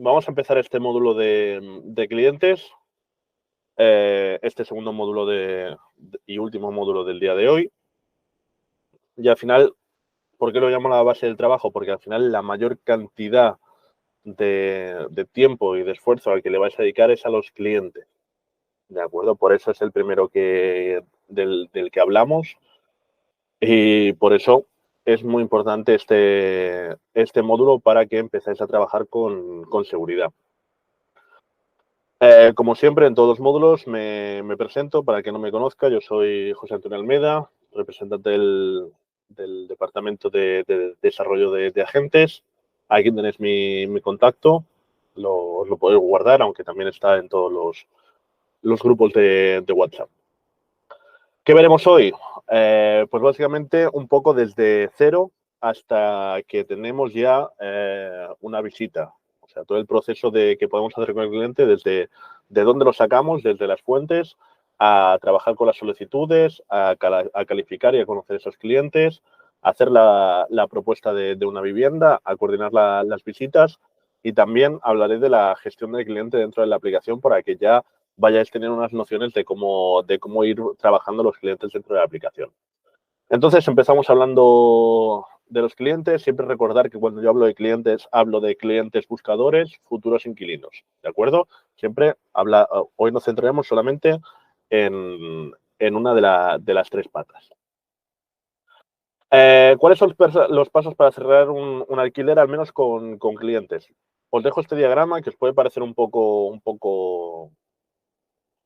vamos a empezar este módulo de clientes, este segundo módulo y último módulo del día de hoy. Y al final, ¿por qué lo llamo la base del trabajo? Porque al final la mayor cantidad de tiempo y de esfuerzo al que le vais a dedicar es a los clientes. ¿De acuerdo? Por eso es el primero del que hablamos y por eso es muy importante este módulo para que empezáis a trabajar con seguridad. Como siempre, en todos los módulos me presento para que no me conozca. Yo soy José Antonio Almeida, representante del Departamento de Desarrollo de Agentes. Aquí tenéis mi contacto, os lo podéis guardar, aunque también está en todos los grupos de WhatsApp. ¿Qué veremos hoy? Pues básicamente un poco desde cero hasta que tenemos ya una visita. O sea, todo el proceso que podemos hacer con el cliente desde de dónde lo sacamos, desde las fuentes, a trabajar con las solicitudes, a calificar y a conocer esos clientes, a hacer la propuesta de una vivienda, a coordinar las visitas y también hablaré de la gestión del cliente dentro de la aplicación para que ya vayáis a tener unas nociones de cómo ir trabajando los clientes dentro de la aplicación. Entonces, empezamos hablando de los clientes. Siempre recordar que cuando yo hablo de clientes buscadores, futuros inquilinos. ¿De acuerdo? Siempre hoy nos centraremos solamente en una de las tres patas. ¿Cuáles son los pasos para cerrar un alquiler, al menos con clientes? Os dejo este diagrama que os puede parecer un poco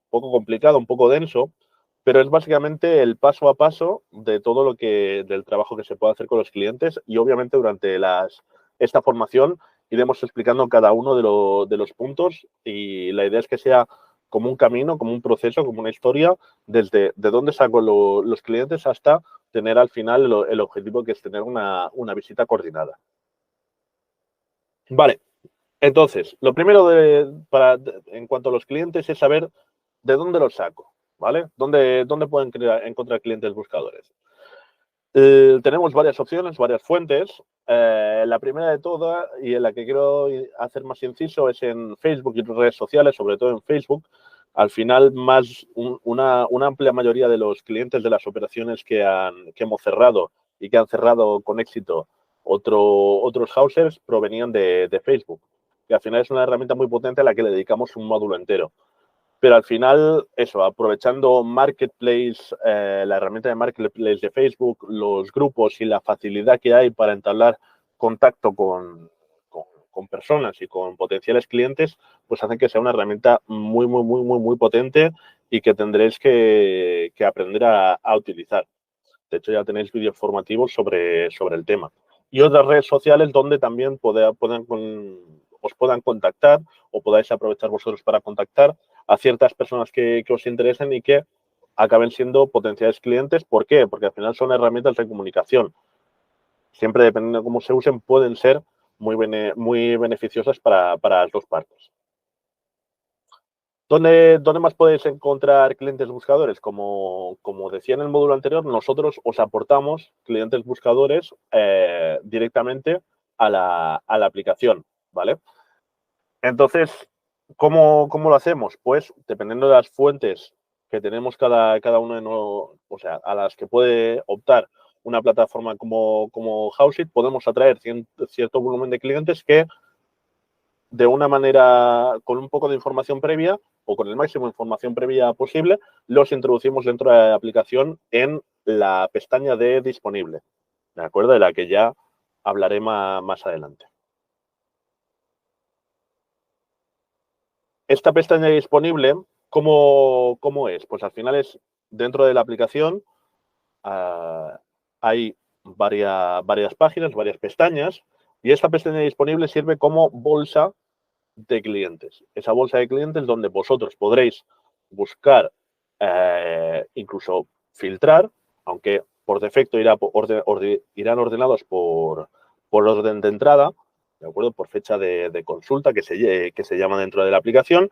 complicado, un poco denso, pero es básicamente el paso a paso de todo del trabajo que se puede hacer con los clientes y obviamente durante esta formación iremos explicando cada uno de los puntos y la idea es que sea como un camino, como un proceso, como una historia, desde de dónde saco los clientes hasta tener al final el objetivo que es tener una visita coordinada. Vale, entonces, lo primero en cuanto a los clientes es saber de dónde los saco, ¿vale? ¿Dónde pueden encontrar clientes buscadores? Tenemos varias opciones, varias fuentes. La primera de todas y en la que quiero hacer más inciso es en Facebook y redes sociales, sobre todo en Facebook. Al final, una amplia mayoría de los clientes de las operaciones que hemos cerrado y que han cerrado con éxito otros housers provenían de Facebook, que al final es una herramienta muy potente a la que le dedicamos un módulo entero. Pero al final, eso, aprovechando Marketplace, la herramienta de Marketplace de Facebook, los grupos y la facilidad que hay para entablar contacto con personas y con potenciales clientes, pues hacen que sea una herramienta muy potente y que tendréis que aprender a utilizar. De hecho, ya tenéis vídeos formativos sobre el tema. Y otras redes sociales donde también os puedan contactar o podáis aprovechar vosotros para contactar a ciertas personas que os interesen y que acaben siendo potenciales clientes. ¿Por qué? Porque al final son herramientas de comunicación. Siempre dependiendo de cómo se usen, pueden ser muy beneficiosas para las dos partes. ¿Dónde más podéis encontrar clientes buscadores? Como decía en el módulo anterior, nosotros os aportamos clientes buscadores directamente a la aplicación, ¿vale? Entonces, ¿cómo lo hacemos? Pues dependiendo de las fuentes que tenemos cada uno o sea, a las que puede optar una plataforma como Houseit, podemos atraer cierto volumen de clientes que de una manera, con un poco de información previa o con el máximo de información previa posible, los introducimos dentro de la aplicación en la pestaña de disponible, ¿de acuerdo? De la que ya hablaré más adelante. Esta pestaña disponible, ¿cómo es? Pues al final es dentro de la aplicación, hay varias páginas, varias pestañas, y esta pestaña disponible sirve como bolsa de clientes. Esa bolsa de clientes donde vosotros podréis buscar, incluso filtrar, aunque por defecto irán ordenados por orden de entrada, ¿de acuerdo? Por fecha de consulta que se llama dentro de la aplicación.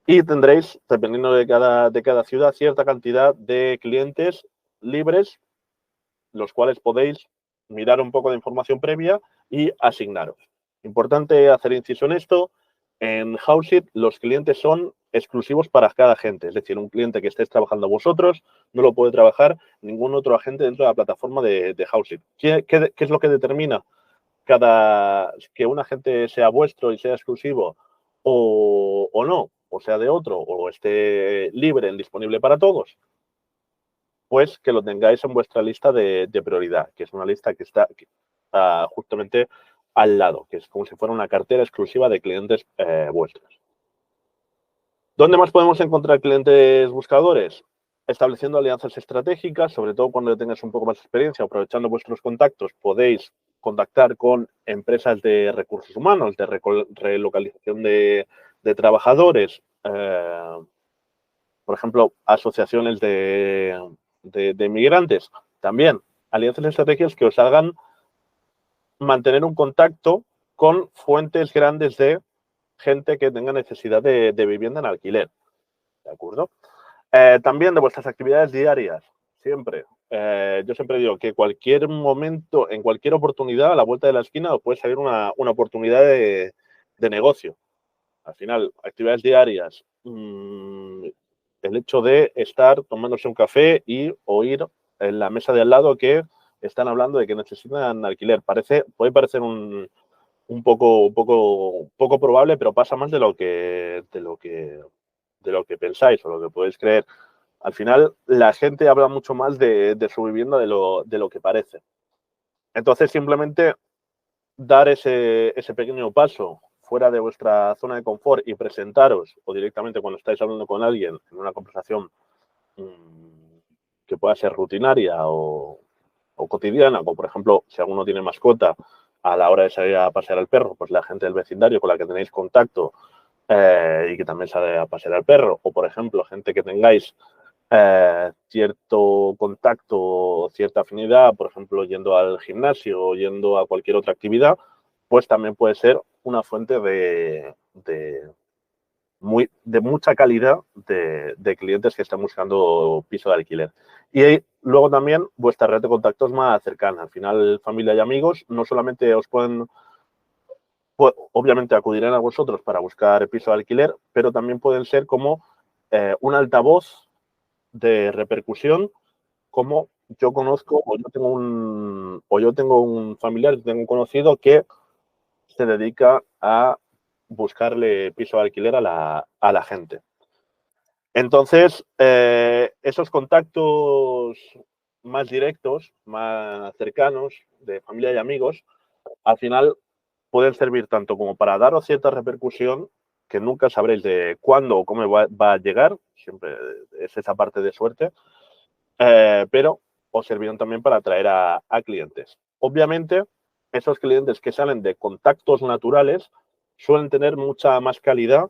Y tendréis, dependiendo de cada ciudad, cierta cantidad de clientes libres, los cuales podéis mirar un poco de información previa y asignaros. Importante hacer inciso en esto. En Houseit los clientes son exclusivos para cada agente. Es decir, un cliente que estéis trabajando vosotros no lo puede trabajar ningún otro agente dentro de la plataforma de Houseit. ¿Qué es lo que determina que un agente sea vuestro y sea exclusivo o no, o sea de otro, o esté libre, disponible para todos? Pues que lo tengáis en vuestra lista de prioridad, que es una lista que está justamente al lado, que es como si fuera una cartera exclusiva de clientes vuestros. ¿Dónde más podemos encontrar clientes buscadores? Estableciendo alianzas estratégicas, sobre todo cuando tengáis un poco más de experiencia, aprovechando vuestros contactos, podéis contactar con empresas de recursos humanos, de relocalización de trabajadores, por ejemplo, asociaciones de migrantes. También alianzas estratégicas que os hagan mantener un contacto con fuentes grandes de gente que tenga necesidad de vivienda en alquiler. ¿De acuerdo? También de vuestras actividades diarias, siempre. Yo siempre digo que cualquier momento, en cualquier oportunidad, a la vuelta de la esquina, os puede salir una oportunidad de negocio. Al final, actividades diarias, el hecho de estar tomándose un café y oír en la mesa de al lado que están hablando de que necesitan alquiler. Puede parecer un poco probable, pero pasa más de lo que pensáis o lo que podéis creer. Al final, la gente habla mucho más de su vivienda de lo que parece. Entonces, simplemente dar ese pequeño paso fuera de vuestra zona de confort y presentaros, o directamente cuando estáis hablando con alguien en una conversación que pueda ser rutinaria o cotidiana, como por ejemplo, si alguno tiene mascota, a la hora de salir a pasear al perro, pues la gente del vecindario con la que tenéis contacto y que también sale a pasear al perro, o por ejemplo, gente que tengáis cierto contacto, cierta afinidad, por ejemplo, yendo al gimnasio o yendo a cualquier otra actividad, pues también puede ser una fuente de mucha calidad de clientes que están buscando piso de alquiler. Y luego también vuestra red de contactos más cercana. Al final, familia y amigos no solamente os pueden, obviamente acudirán a vosotros para buscar piso de alquiler, pero también pueden ser como un altavoz de repercusión, como yo conozco o yo tengo un familiar, tengo un conocido que se dedica a buscarle piso de alquiler a la gente. Entonces, esos contactos más directos, más cercanos, de familia y amigos, al final pueden servir tanto como para daros cierta repercusión, que nunca sabréis de cuándo o cómo va a llegar, siempre es esa parte de suerte, pero os sirvieron también para atraer a clientes. Obviamente, esos clientes que salen de contactos naturales suelen tener mucha más calidad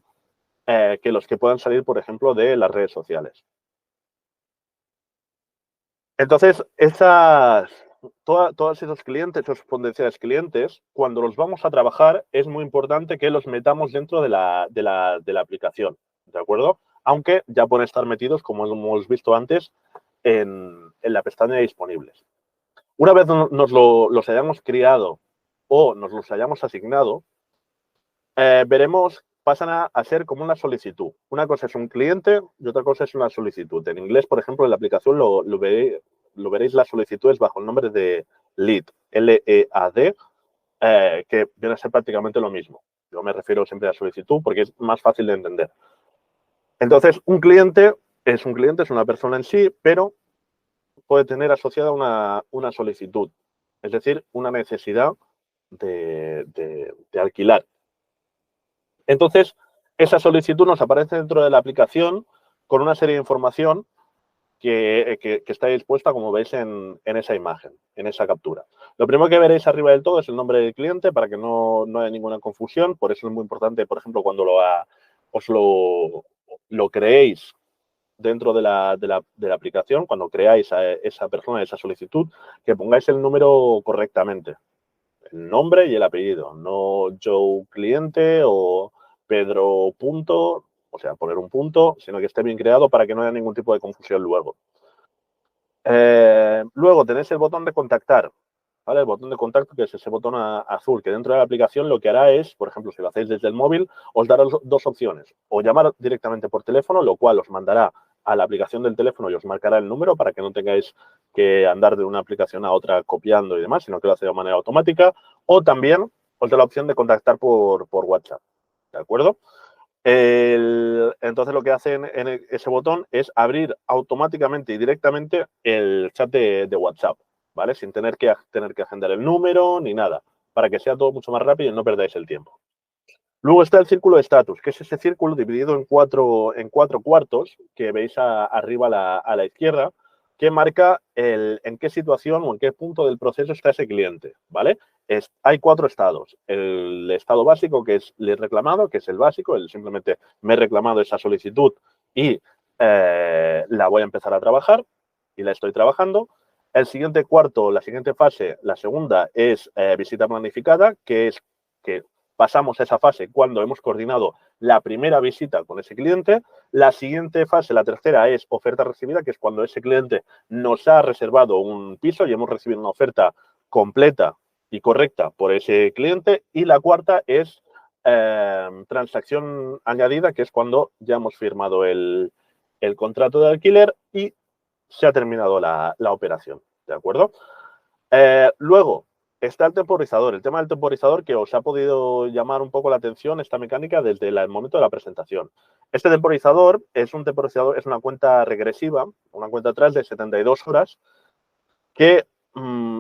que los que puedan salir, por ejemplo, de las redes sociales. Entonces, todos esos clientes, esos potenciales clientes, cuando los vamos a trabajar, es muy importante que los metamos dentro de la aplicación, ¿de acuerdo? Aunque ya pueden estar metidos, como hemos visto antes, en la pestaña de disponibles. Una vez los hayamos creado o nos los hayamos asignado, pasan a ser como una solicitud. Una cosa es un cliente y otra cosa es una solicitud. En inglés, por ejemplo, en la aplicación lo veréis las solicitudes bajo el nombre de lead, L-E-A-D, que viene a ser prácticamente lo mismo. Yo me refiero siempre a solicitud porque es más fácil de entender. Entonces, un cliente es una persona en sí, pero puede tener asociada una solicitud, es decir, una necesidad de alquilar. Entonces, esa solicitud nos aparece dentro de la aplicación con una serie de información que está dispuesta, como veis en esa imagen, en esa captura. Lo primero que veréis arriba del todo es el nombre del cliente para que no haya ninguna confusión. Por eso es muy importante, por ejemplo, cuando os lo creéis dentro de la aplicación, cuando creáis a esa persona, esa solicitud, que pongáis el número correctamente. El nombre y el apellido, no Joe cliente o Pedro punto, o sea, poner un punto, sino que esté bien creado para que no haya ningún tipo de confusión luego. Luego tenéis el botón de contactar. ¿vale? El botón de contacto, que es ese botón azul, que dentro de la aplicación lo que hará es, por ejemplo, si lo hacéis desde el móvil, os dará dos opciones. O llamar directamente por teléfono, lo cual os mandará a la aplicación del teléfono y os marcará el número para que no tengáis que andar de una aplicación a otra copiando y demás, sino que lo hace de manera automática. O también os da la opción de contactar por WhatsApp, ¿de acuerdo? Entonces lo que hace en ese botón es abrir automáticamente y directamente el chat de WhatsApp, ¿vale? Sin tener que agendar el número ni nada, para que sea todo mucho más rápido y no perdáis el tiempo. Luego está el círculo de estatus, que es ese círculo dividido en cuatro cuartos que veis arriba a la izquierda, que marca en qué situación o en qué punto del proceso está ese cliente, ¿vale? Hay 4 estados. El estado básico, que es el reclamado, que es el básico, simplemente me he reclamado esa solicitud y la voy a empezar a trabajar y la estoy trabajando. El siguiente cuarto, la siguiente fase, la segunda, es visita planificada, que es que pasamos a esa fase cuando hemos coordinado la primera visita con ese cliente. La siguiente fase, la tercera, es oferta recibida, que es cuando ese cliente nos ha reservado un piso y hemos recibido una oferta completa y correcta por ese cliente. Y la cuarta es transacción añadida, que es cuando ya hemos firmado el contrato de alquiler y se ha terminado la operación, ¿de acuerdo? Luego está el temporizador. El tema del temporizador, que os ha podido llamar un poco la atención esta mecánica desde el momento de la presentación. Este temporizador es una cuenta regresiva, una cuenta atrás de 72 horas que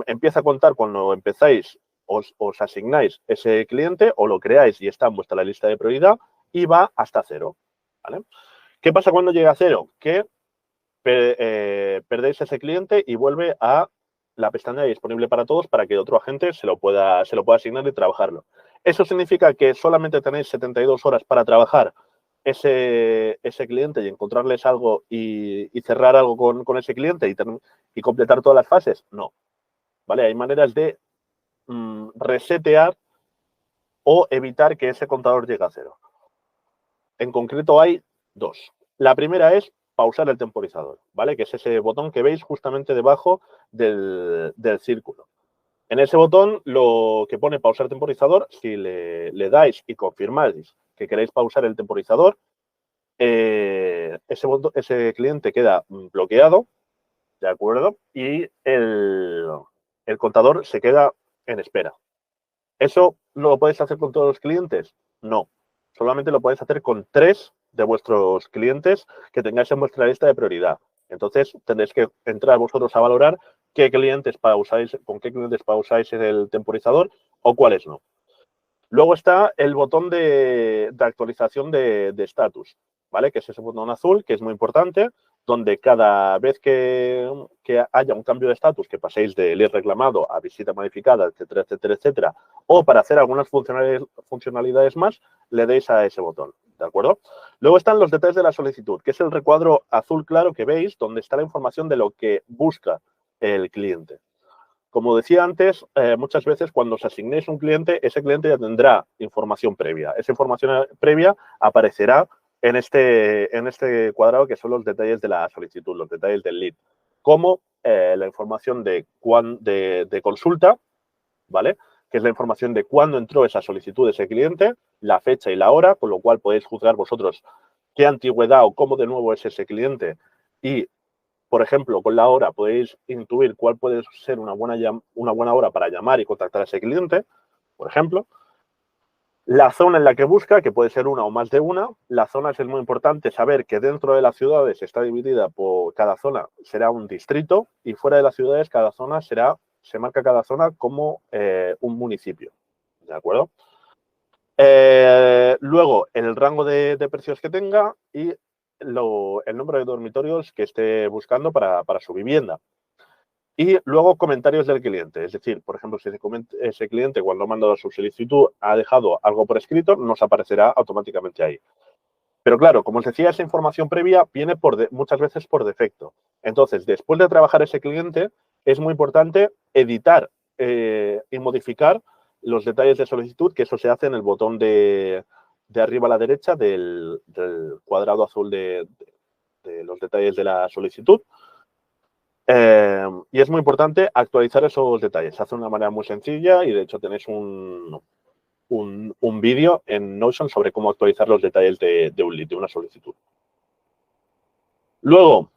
empieza a contar cuando empezáis, os asignáis ese cliente o lo creáis y está en vuestra lista de prioridad y va hasta 0, ¿vale? ¿Qué pasa cuando llega a 0? Que perdéis ese cliente y vuelve a la pestaña disponible para todos para que otro agente se lo pueda asignar y trabajarlo. Eso significa que solamente tenéis 72 horas para trabajar ese cliente y encontrarles algo y cerrar algo con ese cliente y completar todas las fases. No, ¿vale? Hay maneras de resetear o evitar que ese contador llegue a 0. En concreto hay 2. La primera es pausar el temporizador, ¿vale? Que es ese botón que veis justamente debajo del círculo. En ese botón, lo que pone pausar temporizador, si le dais y confirmáis que queréis pausar el temporizador, ese cliente queda bloqueado, ¿de acuerdo? Y el contador se queda en espera. ¿Eso lo podéis hacer con todos los clientes? No. Solamente lo podéis hacer con 3 de vuestros clientes que tengáis en vuestra lista de prioridad. Entonces, tendréis que entrar vosotros a valorar con qué clientes pausáis el temporizador o cuáles no. Luego está el botón de actualización de estatus, ¿vale? Que es ese botón azul, que es muy importante, donde cada vez que haya un cambio de estatus, que paséis de lead reclamado a visita modificada, etcétera, etcétera, etcétera, o para hacer algunas funcionalidades más, le deis a ese botón, ¿de acuerdo? Luego están los detalles de la solicitud, que es el recuadro azul claro que veis, donde está la información de lo que busca el cliente. Como decía antes, muchas veces cuando os asignéis un cliente, ese cliente ya tendrá información previa. Esa información previa aparecerá en este cuadrado que son los detalles de la solicitud, los detalles del lead, como la información de consulta, ¿vale? Que es la información de cuándo entró esa solicitud de ese cliente, la fecha y la hora, con lo cual podéis juzgar vosotros qué antigüedad o cómo de nuevo es ese cliente y por ejemplo, con la hora podéis intuir cuál puede ser una buena hora para llamar y contactar a ese cliente, por ejemplo. La zona en la que busca, que puede ser una o más de una. La zona es muy importante saber que dentro de las ciudades está dividida por cada zona, será un distrito y fuera de las ciudades se marca cada zona como un municipio. ¿De acuerdo? Luego, el rango de precios que tenga y el número de dormitorios que esté buscando para su vivienda. Y luego comentarios del cliente. Es decir, por ejemplo, si ese cliente cuando ha mandado su solicitud ha dejado algo por escrito, nos aparecerá automáticamente ahí. Pero claro, como os decía, esa información previa viene muchas veces por defecto. Entonces, después de trabajar ese cliente, es muy importante editar y modificar los detalles de solicitud, que eso se hace en el botón de arriba a la derecha del cuadrado azul de los detalles de la solicitud. Y es muy importante actualizar esos detalles. Se hace de una manera muy sencilla y, de hecho, tenéis un vídeo en Notion sobre cómo actualizar los detalles de un lead, de una solicitud. Luego,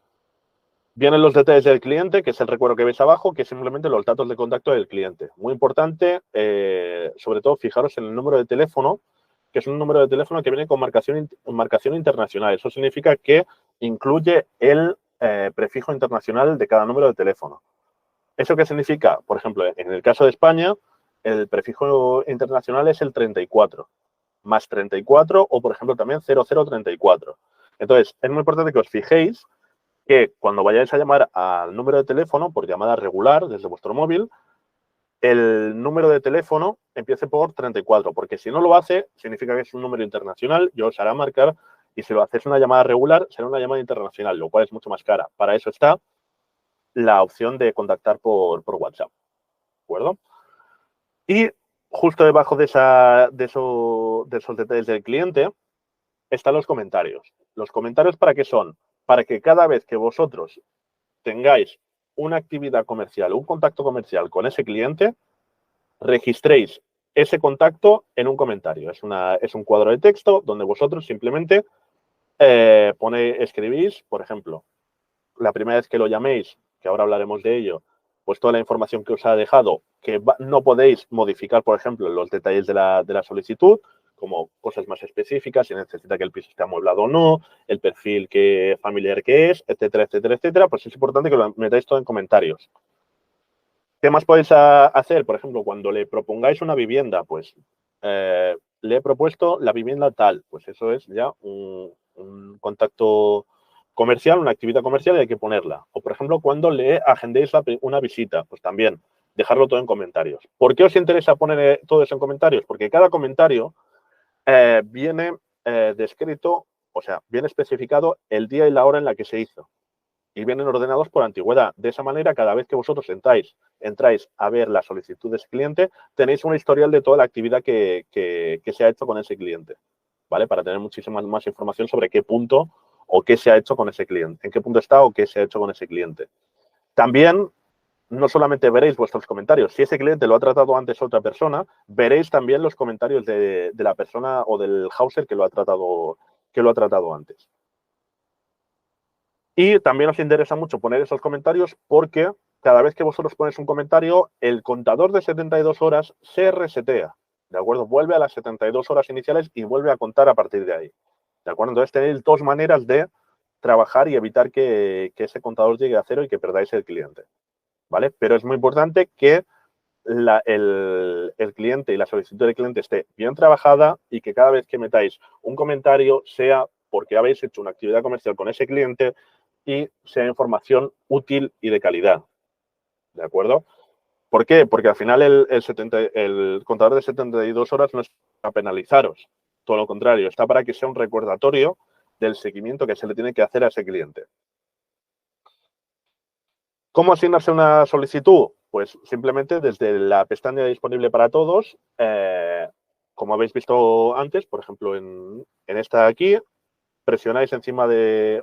vienen los detalles del cliente, que es el recuadro que veis abajo, que es simplemente los datos de contacto del cliente. Muy importante, sobre todo, fijaros en el número de teléfono, que es un número de teléfono que viene con marcación internacional. Eso significa que incluye el prefijo internacional de cada número de teléfono. ¿Eso qué significa? Por ejemplo, en el caso de España, el prefijo internacional es el 34, más 34 o, por ejemplo, también 0034. Entonces, es muy importante que os fijéis que cuando vayáis a llamar al número de teléfono por llamada regular desde vuestro móvil, el número de teléfono empiece por 34, porque si no lo hace, significa que es un número internacional y os hará marcar, y si lo hacéis una llamada regular, será una llamada internacional, lo cual es mucho más cara. Para eso está la opción de contactar por WhatsApp, ¿de acuerdo? Y justo debajo de esos detalles del cliente están los comentarios. ¿Los comentarios para qué son? Para que cada vez que vosotros tengáis una actividad comercial, un contacto comercial con ese cliente, registréis ese contacto en un comentario. Es un cuadro de texto donde vosotros simplemente escribís, por ejemplo, la primera vez que lo llaméis, que ahora hablaremos de ello, pues toda la información que os ha dejado, que no podéis modificar, por ejemplo, los detalles de la solicitud, como cosas más específicas, si necesita que el piso esté amueblado o no, el perfil familiar que es, etcétera, etcétera, etcétera, pues es importante que lo metáis todo en comentarios. ¿Qué más podéis hacer? Por ejemplo, cuando le propongáis una vivienda, pues le he propuesto la vivienda tal, pues eso es ya un contacto comercial, una actividad comercial y hay que ponerla. O, por ejemplo, cuando le agendéis una visita, pues también dejarlo todo en comentarios. ¿Por qué os interesa poner todo eso en comentarios? Porque cada comentario viene descrito, o sea, viene especificado el día y la hora en la que se hizo y vienen ordenados por antigüedad. De esa manera, cada vez que vosotros entráis a ver la solicitud de ese cliente, tenéis un historial de toda la actividad que se ha hecho con ese cliente, ¿vale? Para tener muchísima más información sobre qué punto o qué se ha hecho con ese cliente, en qué punto está o qué se ha hecho con ese cliente. También, no solamente veréis vuestros comentarios, si ese cliente lo ha tratado antes otra persona, veréis también los comentarios de la persona o del houser que lo ha tratado antes. Y también os interesa mucho poner esos comentarios porque cada vez que vosotros ponéis un comentario, el contador de 72 horas se resetea, ¿de acuerdo? Vuelve a las 72 horas iniciales y vuelve a contar a partir de ahí, ¿de acuerdo? Entonces tenéis dos maneras de trabajar y evitar que ese contador llegue a cero y que perdáis el cliente, ¿vale? Pero es muy importante que el cliente y la solicitud del cliente esté bien trabajada y que cada vez que metáis un comentario sea porque habéis hecho una actividad comercial con ese cliente y sea información útil y de calidad, ¿de acuerdo? ¿Por qué? Porque al final el contador de 72 horas no es para penalizaros, todo lo contrario, está para que sea un recordatorio del seguimiento que se le tiene que hacer a ese cliente. ¿Cómo asignarse una solicitud? Pues simplemente desde la pestaña disponible para todos, como habéis visto antes, por ejemplo, en esta de aquí, presionáis encima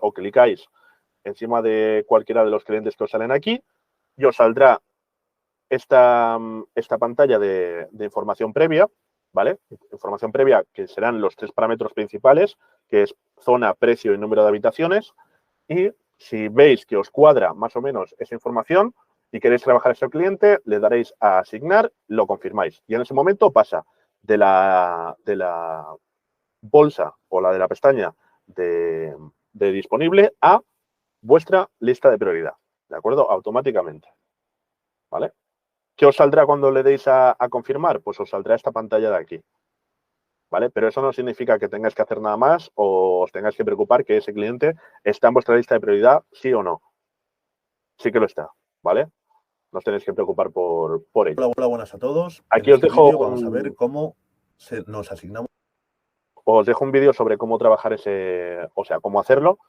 o clicáis encima de cualquiera de los clientes que os salen aquí y os saldrá esta pantalla de información previa, ¿vale? Información previa que serán los tres parámetros principales, que es zona, precio y número de habitaciones. Y si veis que os cuadra más o menos esa información y queréis trabajar ese cliente, le daréis a asignar, lo confirmáis. Y en ese momento pasa de la bolsa o la de la pestaña de disponible a vuestra lista de prioridad, ¿de acuerdo? Automáticamente, ¿vale? ¿Qué os saldrá cuando le deis a confirmar? Pues os saldrá esta pantalla de aquí, ¿vale? Pero eso no significa que tengáis que hacer nada más o os tengáis que preocupar que ese cliente está en vuestra lista de prioridad, sí o no. Sí que lo está, ¿vale? No os tenéis que preocupar por ello. Hola, hola, buenas a todos. Aquí en os este dejo vídeo vamos a ver cómo nos asignamos. Os dejo un vídeo sobre cómo trabajar cómo hacerlo.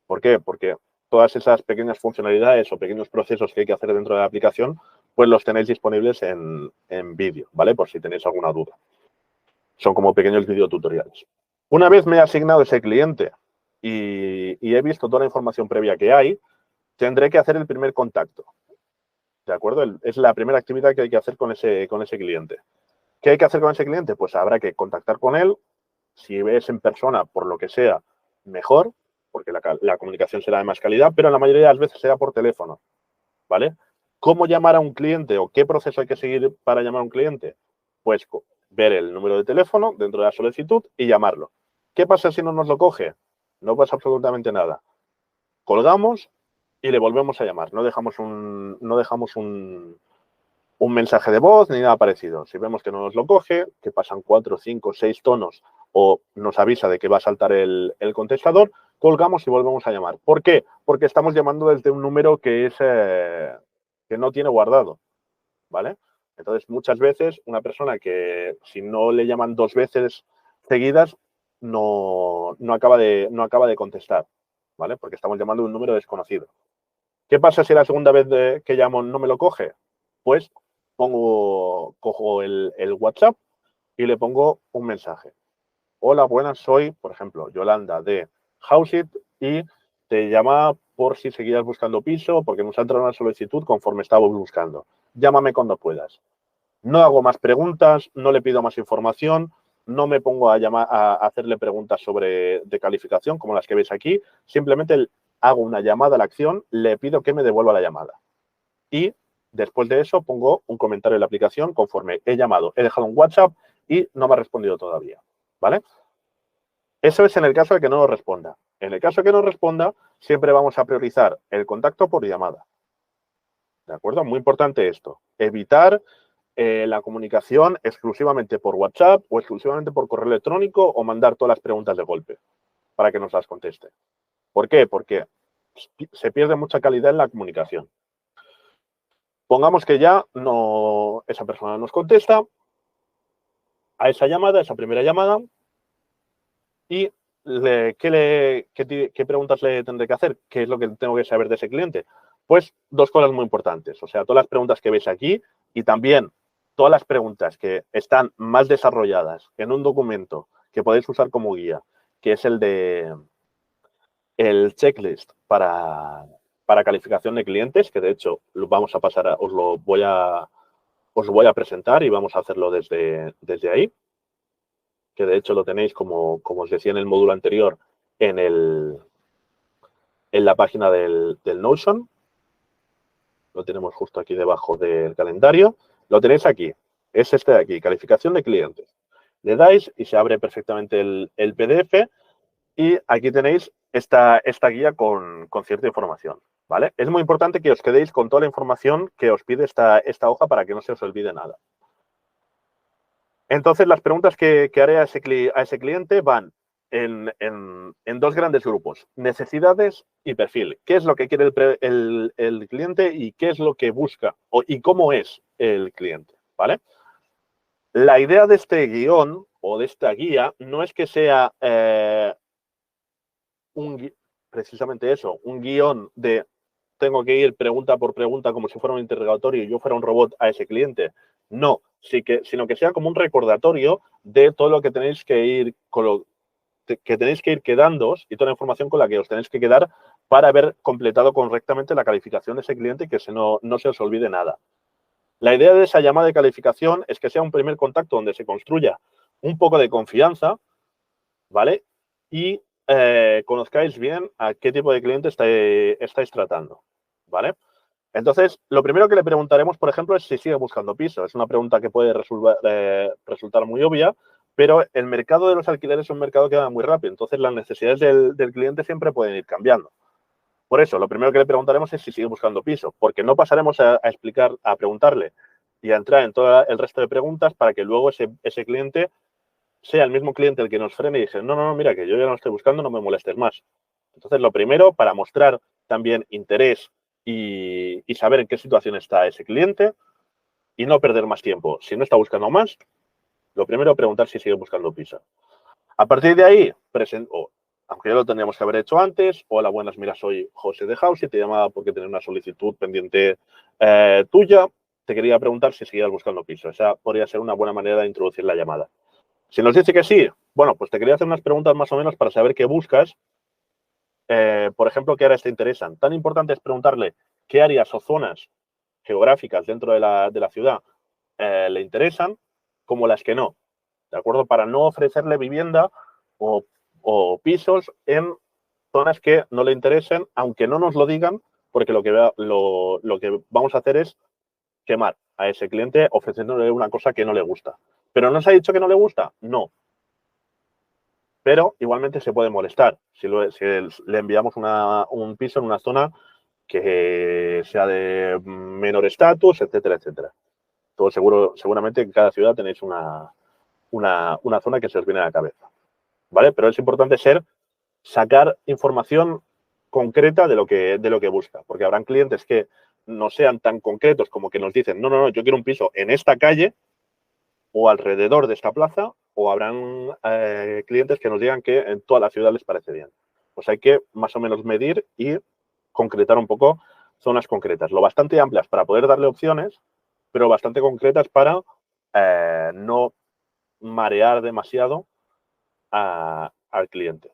¿Por qué? Porque todas esas pequeñas funcionalidades o pequeños procesos que hay que hacer dentro de la aplicación, pues los tenéis disponibles en vídeo, ¿vale? Por si tenéis alguna duda. Son como pequeños videotutoriales. Una vez me he asignado ese cliente y he visto toda la información previa que hay, tendré que hacer el primer contacto. ¿De acuerdo? Es la primera actividad que hay que hacer con ese cliente. ¿Qué hay que hacer con ese cliente? Pues habrá que contactar con él. Si ves en persona, por lo que sea, mejor, porque la comunicación será de más calidad, pero la mayoría de las veces será por teléfono, ¿vale? ¿Cómo llamar a un cliente o qué proceso hay que seguir para llamar a un cliente? Pues ver el número de teléfono dentro de la solicitud y llamarlo. ¿Qué pasa si no nos lo coge? No pasa absolutamente nada. Colgamos y le volvemos a llamar. No dejamos un mensaje de voz ni nada parecido. Si vemos que no nos lo coge, que pasan 4, 5, 6 tonos o nos avisa de que va a saltar el contestador, colgamos y volvemos a llamar. ¿Por qué? Porque estamos llamando desde un número que no tiene guardado, ¿vale? Entonces, muchas veces una persona que si no le llaman 2 veces seguidas no acaba de contestar, ¿vale? Porque estamos llamando un número desconocido. ¿Qué pasa si la segunda vez que llamo no me lo coge? Pues cojo el WhatsApp y le pongo un mensaje. Hola, buenas, soy, por ejemplo, Yolanda de Houseit y te llama por si seguías buscando piso porque nos ha entrado una solicitud conforme estábamos buscando. Llámame cuando puedas. No hago más preguntas, no le pido más información, no me pongo a hacerle preguntas de calificación como las que veis aquí. Simplemente hago una llamada a la acción, le pido que me devuelva la llamada. Y después de eso pongo un comentario en la aplicación conforme he llamado, he dejado un WhatsApp y no me ha respondido todavía, ¿vale? Eso es en el caso de que no nos responda. En el caso de que no responda, siempre vamos a priorizar el contacto por llamada. ¿De acuerdo? Muy importante esto. Evitar la comunicación exclusivamente por WhatsApp o exclusivamente por correo electrónico o mandar todas las preguntas de golpe para que nos las conteste. ¿Por qué? Porque se pierde mucha calidad en la comunicación. Pongamos que ya esa persona nos contesta a esa llamada, a esa primera llamada, y ¿qué preguntas le tendré que hacer? ¿Qué es lo que tengo que saber de ese cliente? Pues 2 cosas muy importantes. O sea, todas las preguntas que veis aquí y también todas las preguntas que están más desarrolladas en un documento que podéis usar como guía, que es el checklist para calificación de clientes, que de hecho vamos a pasar os lo voy a presentar y vamos a hacerlo desde ahí, que de hecho lo tenéis, como os decía en el módulo anterior, en la página del Notion. Lo tenemos justo aquí debajo del calendario. Lo tenéis aquí. Es este de aquí, calificación de clientes. Le dais y se abre perfectamente el PDF y aquí tenéis esta guía con cierta información, ¿vale? Es muy importante que os quedéis con toda la información que os pide esta hoja para que no se os olvide nada. Entonces, las preguntas que haré a ese cliente van en 2 grandes grupos, necesidades y perfil. ¿Qué es lo que quiere el cliente y qué es lo que busca y cómo es el cliente? ¿Vale? La idea de este guión o de esta guía no es que sea precisamente eso, un guión de tengo que ir pregunta por pregunta como si fuera un interrogatorio y yo fuera un robot a ese cliente. No, sino que sea como un recordatorio de todo lo que tenéis que ir quedándoos y toda la información con la que os tenéis que quedar para haber completado correctamente la calificación de ese cliente y que no se os olvide nada. La idea de esa llamada de calificación es que sea un primer contacto donde se construya un poco de confianza, ¿vale? Y conozcáis bien a qué tipo de cliente estáis tratando, ¿vale? Entonces, lo primero que le preguntaremos, por ejemplo, es si sigue buscando piso. Es una pregunta que puede resultar muy obvia, pero el mercado de los alquileres es un mercado que va muy rápido. Entonces, las necesidades del cliente siempre pueden ir cambiando. Por eso, lo primero que le preguntaremos es si sigue buscando piso, porque no pasaremos a preguntarle y a entrar en todo el resto de preguntas para que luego ese cliente sea el mismo cliente el que nos frene y dice, no, mira, que yo ya no estoy buscando, no me molestes más. Entonces, lo primero, para mostrar también interés y saber en qué situación está ese cliente y no perder más tiempo. Si no está buscando más, lo primero, preguntar si sigue buscando piso. A partir de ahí, aunque ya lo tendríamos que haber hecho antes, hola, buenas, mira, soy José de Houseit, te llamaba porque tenía una solicitud pendiente tuya, te quería preguntar si seguías buscando piso. Esa podría ser una buena manera de introducir la llamada. Si nos dice que sí, bueno, pues te quería hacer unas preguntas más o menos para saber qué buscas por ejemplo, qué áreas te interesan. Tan importante es preguntarle qué áreas o zonas geográficas dentro de la ciudad le interesan, como las que no, ¿de acuerdo? Para no ofrecerle vivienda o pisos en zonas que no le interesen, aunque no nos lo digan, porque lo que vamos a hacer es quemar a ese cliente ofreciéndole una cosa que no le gusta. ¿Pero no se ha dicho que no le gusta? No. Pero igualmente se puede molestar si le enviamos un piso en una zona que sea de menor estatus, etcétera, etcétera. Todo seguramente en cada ciudad tenéis una zona que se os viene a la cabeza, ¿vale? Pero es importante sacar información concreta de lo que busca, porque habrán clientes que no sean tan concretos como que nos dicen, no, yo quiero un piso en esta calle o alrededor de esta plaza, o habrán clientes que nos digan que en toda la ciudad les parece bien. Pues hay que más o menos medir y concretar un poco zonas concretas, lo bastante amplias para poder darle opciones, pero bastante concretas para no marear demasiado al cliente.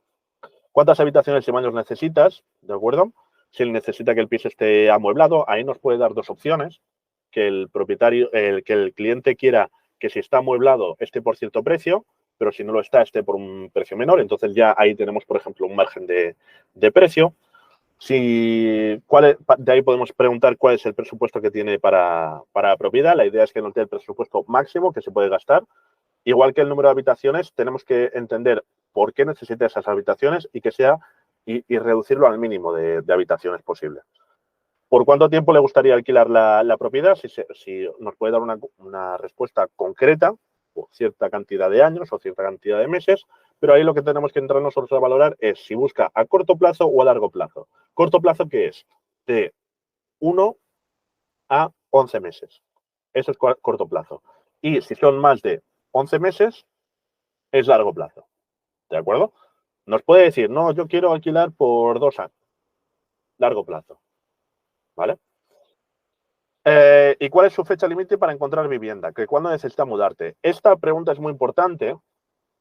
¿Cuántas habitaciones y baños necesitas? ¿De acuerdo? Si él necesita que el piso esté amueblado, ahí nos puede dar dos opciones, que el cliente quiera que si está amueblado esté por cierto precio, pero si no lo está, esté por un precio menor. Entonces ya ahí tenemos, por ejemplo, un margen de precio. De ahí podemos preguntar cuál es el presupuesto que tiene para la propiedad. La idea es que nos dé el presupuesto máximo que se puede gastar. Igual que el número de habitaciones, tenemos que entender por qué necesita esas habitaciones y reducirlo al mínimo de habitaciones posible. ¿Por cuánto tiempo le gustaría alquilar la propiedad? Si nos puede dar una respuesta concreta, por cierta cantidad de años o cierta cantidad de meses, pero ahí lo que tenemos que entrar nosotros a valorar es si busca a corto plazo o a largo plazo. ¿Corto plazo qué es? De 1 a 11 meses. Eso es corto plazo. Y si son más de 11 meses, es largo plazo. ¿De acuerdo? Nos puede decir, no, yo quiero alquilar por 2 años. Largo plazo. ¿Vale? ¿Y cuál es su fecha límite para encontrar vivienda? ¿Cuándo necesita mudarte? Esta pregunta es muy importante,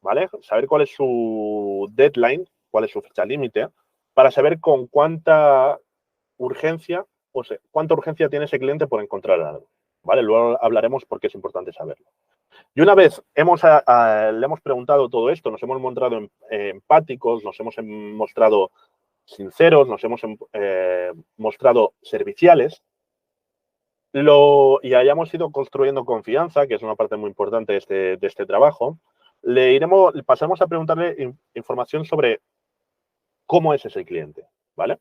¿vale? Saber cuál es su deadline, cuál es su fecha límite, para saber con cuánta urgencia tiene ese cliente por encontrar algo, ¿vale? Luego hablaremos por qué es importante saberlo. Y una vez le hemos preguntado todo esto, nos hemos mostrado empáticos, nos hemos mostrado sinceros, nos hemos mostrado serviciales, y hayamos ido construyendo confianza, que es una parte muy importante de este trabajo, pasamos a preguntarle información sobre cómo es ese cliente, ¿vale?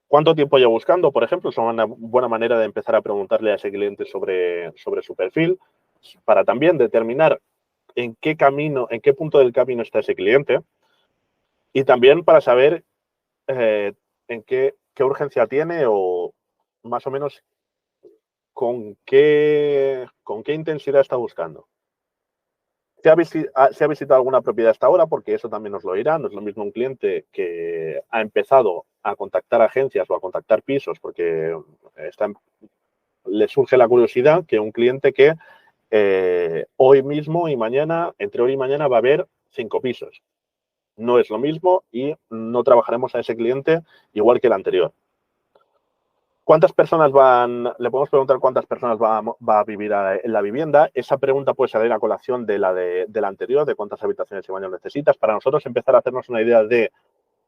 ¿Cuánto tiempo lleva buscando? Por ejemplo, es una buena manera de empezar a preguntarle a ese cliente sobre su perfil, para también determinar en qué punto del camino está ese cliente, y también para saber en qué urgencia tiene o más o menos con qué intensidad está buscando. Si ha visitado alguna propiedad hasta ahora, porque eso también nos lo dirá. No es lo mismo un cliente que ha empezado a contactar agencias o a contactar pisos porque le surge la curiosidad, que un cliente que hoy mismo y mañana, entre hoy y mañana, va a haber 5 pisos. No es lo mismo y no trabajaremos a ese cliente igual que el anterior. ¿Cuántas personas le podemos preguntar cuántas personas va a vivir en la vivienda? Esa pregunta puede salir a colación de la anterior, de cuántas habitaciones y baños necesitas, para nosotros empezar a hacernos una idea de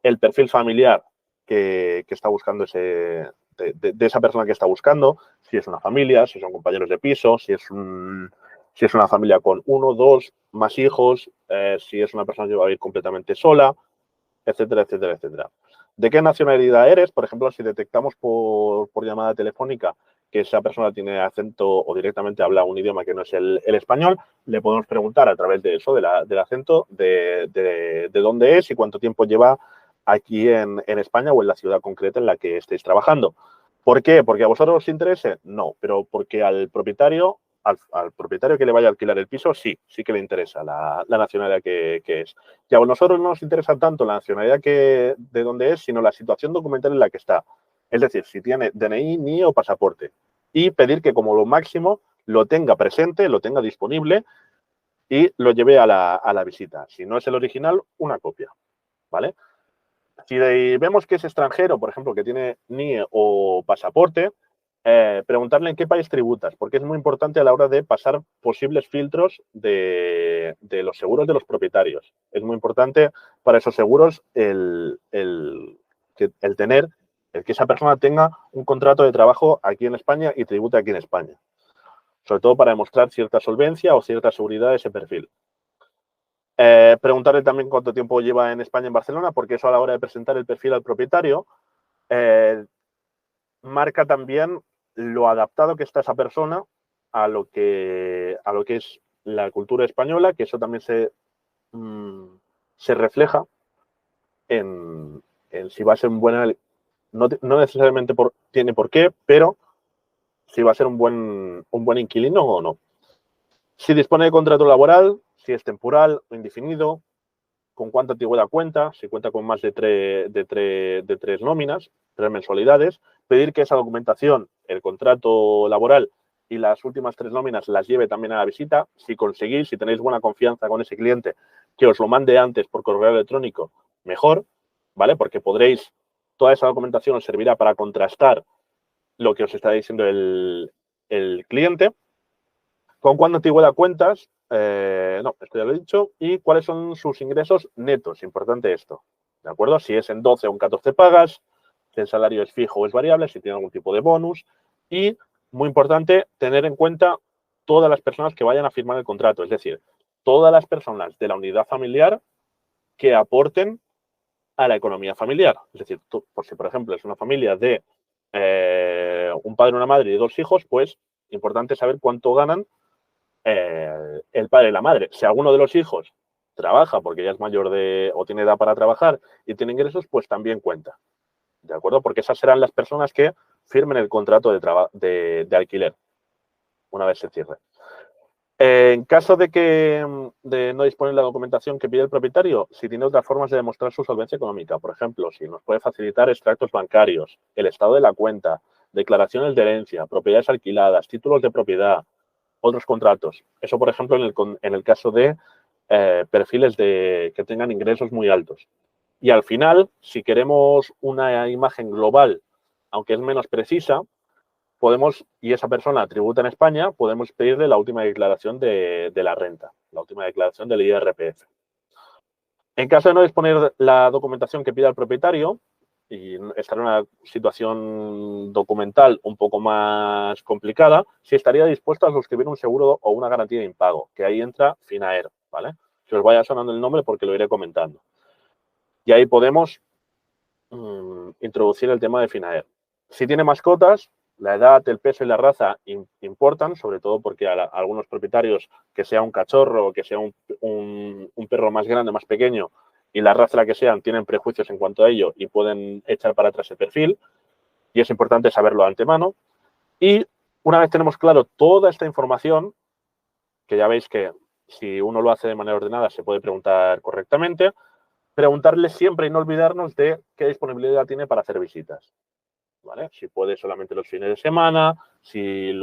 el perfil familiar que está buscando de esa persona que está buscando, si es una familia, si son compañeros de piso, si es una familia con 1, 2, más hijos, si es una persona que va a vivir completamente sola, etcétera, etcétera, etcétera. ¿De qué nacionalidad eres? Por ejemplo, si detectamos por llamada telefónica que esa persona tiene acento o directamente habla un idioma que no es el español, le podemos preguntar a través de eso, del acento, de dónde es y cuánto tiempo lleva aquí en España o en la ciudad concreta en la que estéis trabajando. ¿Por qué? ¿Porque a vosotros os interese? No, pero porque al propietario que le vaya a alquilar el piso, sí que le interesa la nacionalidad que es. Y a nosotros no nos interesa tanto la nacionalidad de dónde es, sino la situación documental en la que está. Es decir, si tiene DNI, NIE o pasaporte. Y pedir que como lo máximo lo tenga presente, lo tenga disponible y lo lleve a la visita. Si no es el original, una copia, ¿vale? Si vemos que es extranjero, por ejemplo, que tiene NIE o pasaporte, preguntarle en qué país tributas, porque es muy importante a la hora de pasar posibles filtros de los seguros de los propietarios. Es muy importante para esos seguros el tener, el que esa persona tenga un contrato de trabajo aquí en España y tribute aquí en España. Sobre todo para demostrar cierta solvencia o cierta seguridad de ese perfil. Preguntarle también cuánto tiempo lleva en España, en Barcelona, porque eso a la hora de presentar el perfil al propietario marca también lo adaptado que está esa persona a lo que es la cultura española, que eso también se refleja en si va a ser un buen, no necesariamente tiene por qué, pero si va a ser un buen inquilino o no. Si dispone de contrato laboral, si es temporal o indefinido, con cuánta antigüedad cuenta, si cuenta con más de tres nóminas, 3 mensualidades, pedir que esa documentación, el contrato laboral y las últimas 3 nóminas las lleve también a la visita. Si conseguís, si tenéis buena confianza con ese cliente, que os lo mande antes por correo electrónico, mejor, ¿vale? Porque toda esa documentación os servirá para contrastar lo que os está diciendo el cliente. ¿Con cuánta antigüedad cuentas? No, esto ya lo he dicho. ¿Y cuáles son sus ingresos netos? Importante esto. ¿De acuerdo? Si es en 12 o en 14 pagas, si el salario es fijo o es variable, si tiene algún tipo de bonus. Y, muy importante, tener en cuenta todas las personas que vayan a firmar el contrato. Es decir, todas las personas de la unidad familiar que aporten a la economía familiar. Es decir, por si, por ejemplo, es una familia de un padre, una madre y 2 hijos, pues importante saber cuánto ganan el padre y la madre. Si alguno de los hijos trabaja porque ya es mayor o tiene edad para trabajar y tiene ingresos, pues también cuenta. ¿De acuerdo? Porque esas serán las personas que firmen el contrato de alquiler una vez se cierre. En caso de no disponer de la documentación que pide el propietario, si tiene otras formas de demostrar su solvencia económica, por ejemplo, si nos puede facilitar extractos bancarios, el estado de la cuenta, declaraciones de herencia, propiedades alquiladas, títulos de propiedad, otros contratos. Eso, por ejemplo, en el caso de perfiles que tengan ingresos muy altos. Y al final, si queremos una imagen global, aunque es menos precisa, y esa persona tributa en España, podemos pedirle la última declaración de la renta, la última declaración del IRPF. En caso de no disponer de la documentación que pida el propietario y estar en una situación documental un poco más complicada, si estaría dispuesto a suscribir un seguro o una garantía de impago, que ahí entra Finaer, ¿vale? Que os vaya sonando el nombre porque lo iré comentando. Y ahí podemos introducir el tema de Finaer. Si tiene mascotas, la edad, el peso y la raza importan, sobre todo porque a algunos propietarios, que sea un cachorro o que sea un perro más grande, más pequeño, y la raza la que sean, tienen prejuicios en cuanto a ello y pueden echar para atrás el perfil. Y es importante saberlo de antemano. Y una vez tenemos claro toda esta información, que ya veis que si uno lo hace de manera ordenada se puede preguntar correctamente, preguntarle siempre y no olvidarnos de qué disponibilidad tiene para hacer visitas. ¿Vale? Si puede solamente los fines de semana, si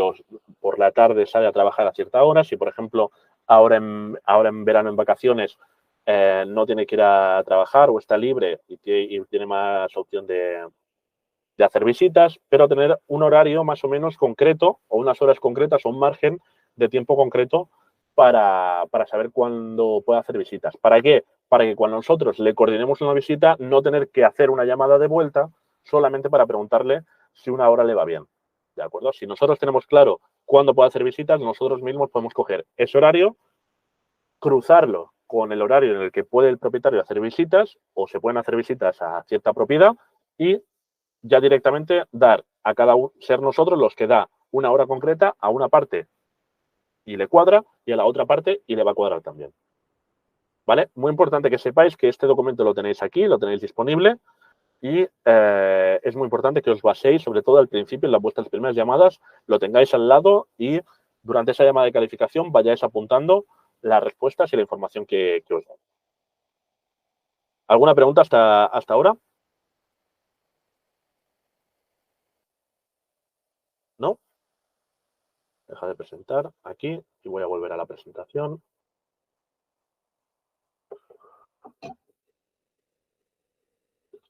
por la tarde sale a trabajar a cierta hora, si, por ejemplo, ahora en verano, en vacaciones, no tiene que ir a trabajar o está libre y tiene más opción de hacer visitas, pero tener un horario más o menos concreto o unas horas concretas o un margen de tiempo concreto para saber cuándo puede hacer visitas. ¿Para qué? Para que cuando nosotros le coordinemos una visita, no tener que hacer una llamada de vuelta solamente para preguntarle si una hora le va bien. ¿De acuerdo? Si nosotros tenemos claro cuándo puede hacer visitas, nosotros mismos podemos coger ese horario, cruzarlo con el horario en el que puede el propietario hacer visitas o se pueden hacer visitas a cierta propiedad y ya directamente dar a cada uno, ser nosotros los que da una hora concreta a una parte y le cuadra y a la otra parte y le va a cuadrar también. ¿Vale? Muy importante que sepáis que este documento lo tenéis aquí, lo tenéis disponible y es muy importante que os baséis, sobre todo al principio, en vuestras primeras llamadas, lo tengáis al lado y durante esa llamada de calificación vayáis apuntando las respuestas y la información que os doy. ¿Alguna pregunta hasta ahora? ¿No? Deja de presentar aquí y voy a volver a la presentación.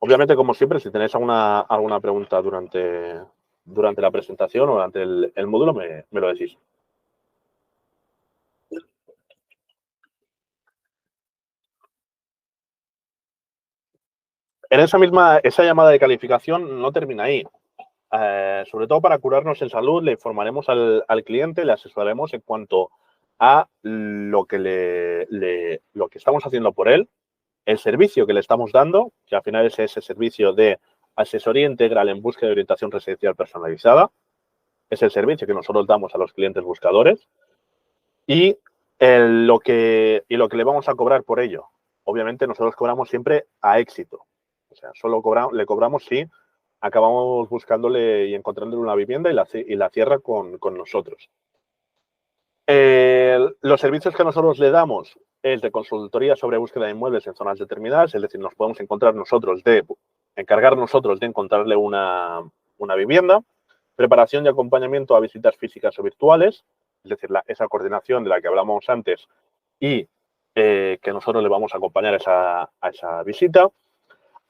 Obviamente, como siempre, si tenéis alguna pregunta durante la presentación o durante el módulo, me lo decís. En esa llamada de calificación no termina ahí. Sobre todo para curarnos en salud, le informaremos al cliente, le asesoraremos en cuanto a lo que estamos haciendo por él, el servicio que le estamos dando, que al final es ese servicio de asesoría integral en búsqueda de orientación residencial personalizada, es el servicio que nosotros damos a los clientes buscadores, y lo que le vamos a cobrar por ello. Obviamente nosotros cobramos siempre a éxito. O sea, solo le cobramos si acabamos buscándole y encontrándole una vivienda y la cierra con nosotros. Los servicios que nosotros le damos es de consultoría sobre búsqueda de inmuebles en zonas determinadas, es decir, nos podemos encargar nosotros de encontrarle una vivienda, preparación y acompañamiento a visitas físicas o virtuales, es decir, esa coordinación de la que hablamos antes y que nosotros le vamos a acompañar a esa visita.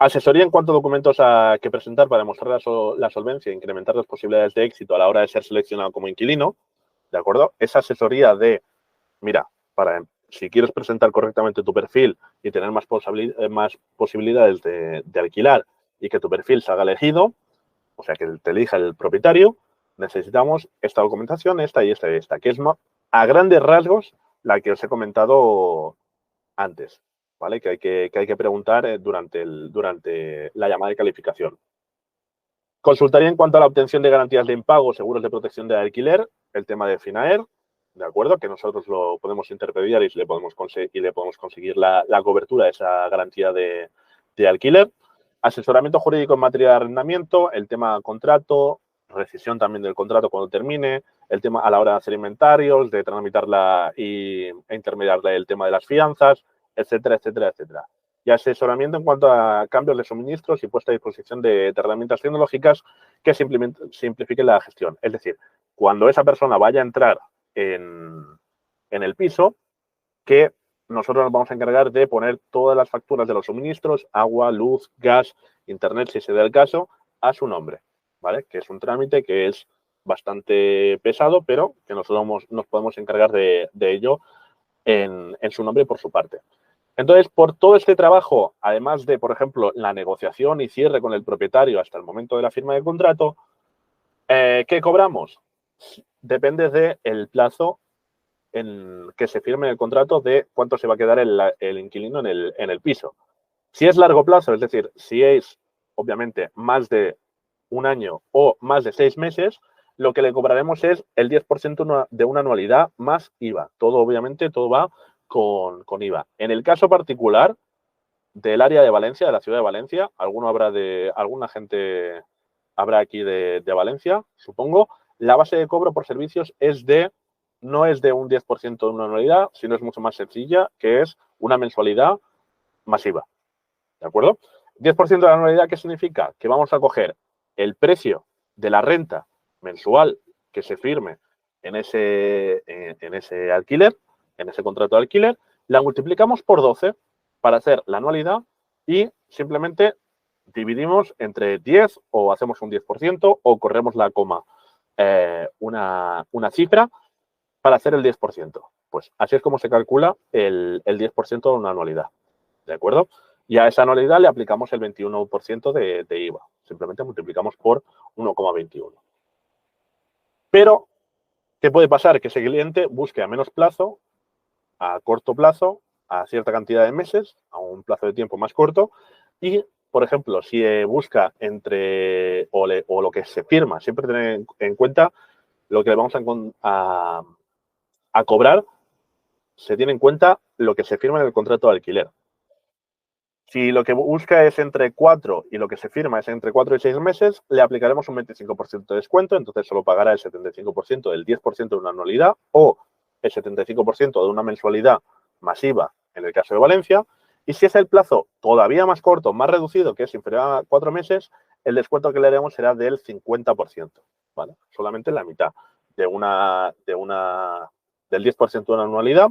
Asesoría en cuanto a documentos que presentar para demostrar la solvencia e incrementar las posibilidades de éxito a la hora de ser seleccionado como inquilino, ¿de acuerdo? Esa asesoría de, mira, si quieres presentar correctamente tu perfil y tener más posibilidades de alquilar y que tu perfil salga elegido, o sea, que te elija el propietario, necesitamos esta documentación, esta y esta y esta, que es a grandes rasgos la que os he comentado antes, ¿vale? Que hay que preguntar durante la llamada de calificación. Consultaría en cuanto a la obtención de garantías de impago, seguros de protección de alquiler, el tema de FINAER, ¿de acuerdo? Que nosotros lo podemos intermediar y le podemos conseguir la cobertura de esa garantía de alquiler. Asesoramiento jurídico en materia de arrendamiento, el tema contrato, rescisión también del contrato cuando termine, el tema a la hora de hacer inventarios, de tramitarla e intermediarle el tema de las fianzas, etcétera, etcétera, etcétera. Y asesoramiento en cuanto a cambios de suministros y puesta a disposición de herramientas tecnológicas que simplifiquen la gestión. Es decir, cuando esa persona vaya a entrar en el piso, que nosotros nos vamos a encargar de poner todas las facturas de los suministros, agua, luz, gas, internet, si se da el caso, a su nombre, ¿vale? Que es un trámite que es bastante pesado, pero que nosotros nos podemos encargar de ello en su nombre y por su parte. Entonces, por todo este trabajo, además de, por ejemplo, la negociación y cierre con el propietario hasta el momento de la firma de contrato, ¿qué cobramos? Depende del plazo en que se firme el contrato de cuánto se va a quedar el inquilino en el piso. Si es largo plazo, es decir, si es obviamente más de un año o más de 6 meses, lo que le cobraremos es el 10% de una anualidad más IVA. Obviamente, todo va con IVA. En el caso particular del área de Valencia, de la ciudad de Valencia, alguna gente habrá aquí de Valencia, supongo, la base de cobro por servicios no es de un 10% de una anualidad, sino es mucho más sencilla, que es una mensualidad masiva. ¿De acuerdo? 10% de la anualidad, ¿qué significa? Que vamos a coger el precio de la renta mensual que se firme en ese alquiler, en ese contrato de alquiler, la multiplicamos por 12 para hacer la anualidad y simplemente dividimos entre 10 o hacemos un 10% o corremos la coma una cifra para hacer el 10%. Pues así es como se calcula el 10% de una anualidad. ¿De acuerdo? Y a esa anualidad le aplicamos el 21% de IVA. Simplemente multiplicamos por 1,21. Pero, ¿qué puede pasar? Que ese cliente busque a menos plazo, a corto plazo, a cierta cantidad de meses, a un plazo de tiempo más corto. Y, por ejemplo, si busca o lo que se firma, siempre tener en cuenta lo que le vamos a cobrar, se tiene en cuenta lo que se firma en el contrato de alquiler. Si lo que busca es entre 4 y lo que se firma es entre 4 y 6 meses, le aplicaremos un 25% de descuento, entonces solo pagará el 75% del 10% de una anualidad o el 75% de una mensualidad masiva en el caso de Valencia. Y si es el plazo todavía más corto, más reducido, que es inferior a 4 meses, el descuento que le haremos será del 50%, ¿vale? Solamente la mitad del 10% de una anualidad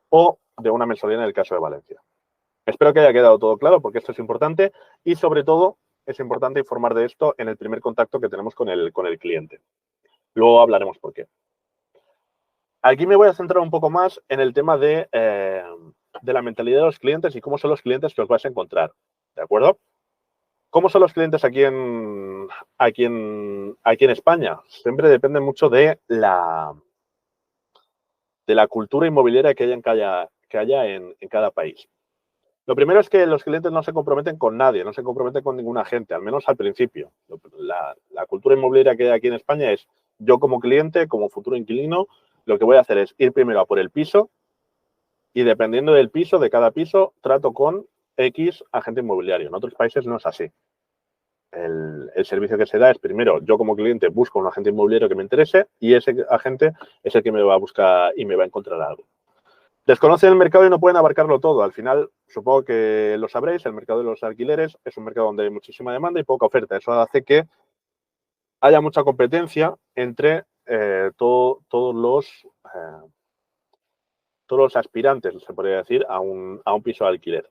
o de una mensualidad en el caso de Valencia. Espero que haya quedado todo claro porque esto es importante y sobre todo es importante informar de esto en el primer contacto que tenemos con el cliente. Luego hablaremos por qué. Aquí me voy a centrar un poco más en el tema de la mentalidad de los clientes y cómo son los clientes que os vais a encontrar, ¿de acuerdo? ¿Cómo son los clientes aquí en España? Siempre depende mucho de la cultura inmobiliaria que haya en cada país. Lo primero es que los clientes no se comprometen con nadie, no se comprometen con ningún agente, al menos al principio. La cultura inmobiliaria que hay aquí en España es yo como cliente, como futuro inquilino, lo que voy a hacer es ir primero a por el piso y dependiendo del piso, de cada piso, trato con X agente inmobiliario. En otros países no es así. El servicio que se da es primero, yo como cliente busco un agente inmobiliario que me interese y ese agente es el que me va a buscar y me va a encontrar algo. Desconocen el mercado y no pueden abarcarlo todo. Al final, supongo que lo sabréis, el mercado de los alquileres es un mercado donde hay muchísima demanda y poca oferta. Eso hace que haya mucha competencia entre todos los aspirantes, se podría decir, a un piso de alquiler.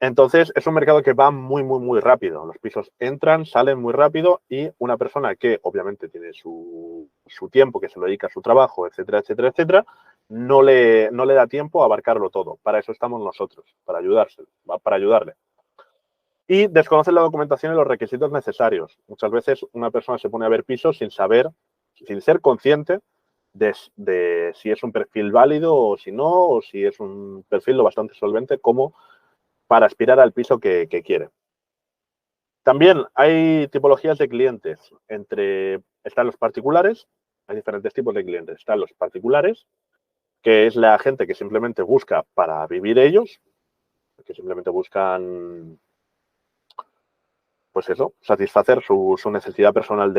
Entonces, es un mercado que va muy, muy, muy rápido. Los pisos entran, salen muy rápido y una persona que obviamente tiene su tiempo, que se lo dedica a su trabajo, etcétera, etcétera, etcétera, no le da tiempo a abarcarlo todo. Para eso estamos nosotros, para ayudarle. Y desconocen la documentación y los requisitos necesarios. Muchas veces una persona se pone a ver pisos sin ser consciente de si es un perfil válido o si no, o si es un perfil lo bastante solvente como para aspirar al piso que quiere. También hay tipologías de clientes. Están los particulares, hay diferentes tipos de clientes. Están los particulares, que es la gente que simplemente busca para vivir ellos, que simplemente buscan, pues eso, satisfacer su necesidad personal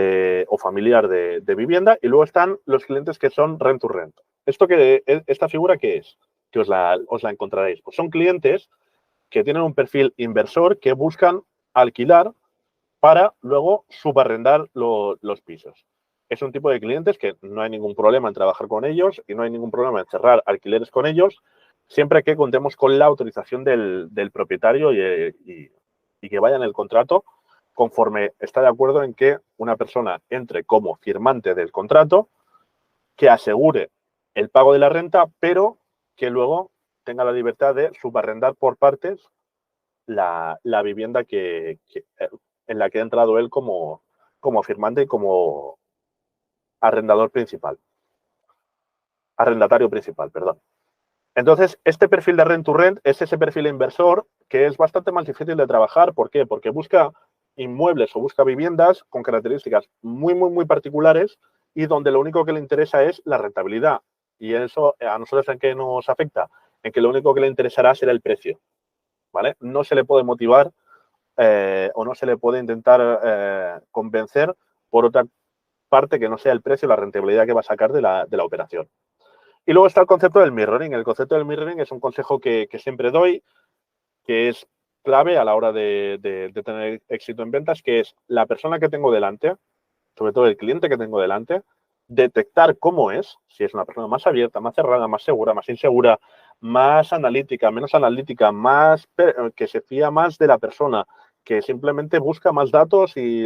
o familiar de vivienda. Y luego están los clientes que son rent to rent. ¿Esta figura qué es? Que os la encontraréis. Pues son clientes que tienen un perfil inversor que buscan alquilar para luego subarrendar los pisos. Es un tipo de clientes que no hay ningún problema en trabajar con ellos y no hay ningún problema en cerrar alquileres con ellos, siempre que contemos con la autorización del propietario y que vaya en el contrato conforme está de acuerdo en que una persona entre como firmante del contrato, que asegure el pago de la renta, pero que luego tenga la libertad de subarrendar por partes la vivienda en la que ha entrado él como firmante y como arrendatario principal, perdón. Entonces, este perfil de rent to rent es ese perfil inversor que es bastante más difícil de trabajar. ¿Por qué? Porque busca inmuebles o busca viviendas con características muy, muy, muy particulares y donde lo único que le interesa es la rentabilidad. Y eso, ¿a nosotros en qué nos afecta? En que lo único que le interesará será el precio, ¿vale? No se le puede motivar o no se le puede intentar convencer por otra parte que no sea el precio, la rentabilidad que va a sacar de la operación. Y luego está el concepto del mirroring. El concepto del mirroring es un consejo que siempre doy, que es clave a la hora de tener éxito en ventas, que es la persona que tengo delante, sobre todo el cliente que tengo delante, detectar cómo es, si es una persona más abierta, más cerrada, más segura, más insegura, más analítica, menos analítica, que se fía más de la persona, que simplemente busca más datos y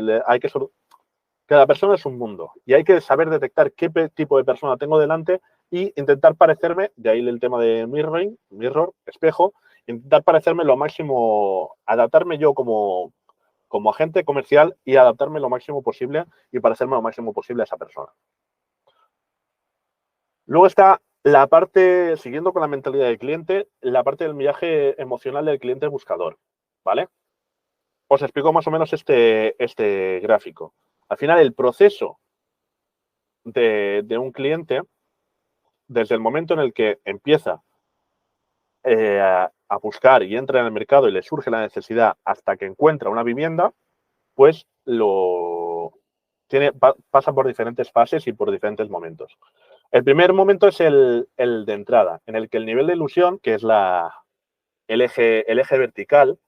cada persona es un mundo y hay que saber detectar qué tipo de persona tengo delante y intentar parecerme, de ahí el tema de mirror, espejo, intentar parecerme lo máximo, adaptarme yo como agente comercial y adaptarme lo máximo posible y parecerme lo máximo posible a esa persona. Luego está la parte, siguiendo con la mentalidad del cliente, la parte del millaje emocional del cliente buscador, ¿vale? Os explico más o menos este gráfico. Al final, el proceso de un cliente, desde el momento en el que empieza a buscar y entra en el mercado y le surge la necesidad hasta que encuentra una vivienda, pues pasa por diferentes fases y por diferentes momentos. El primer momento es el de entrada, en el que el nivel de ilusión, que es el eje vertical,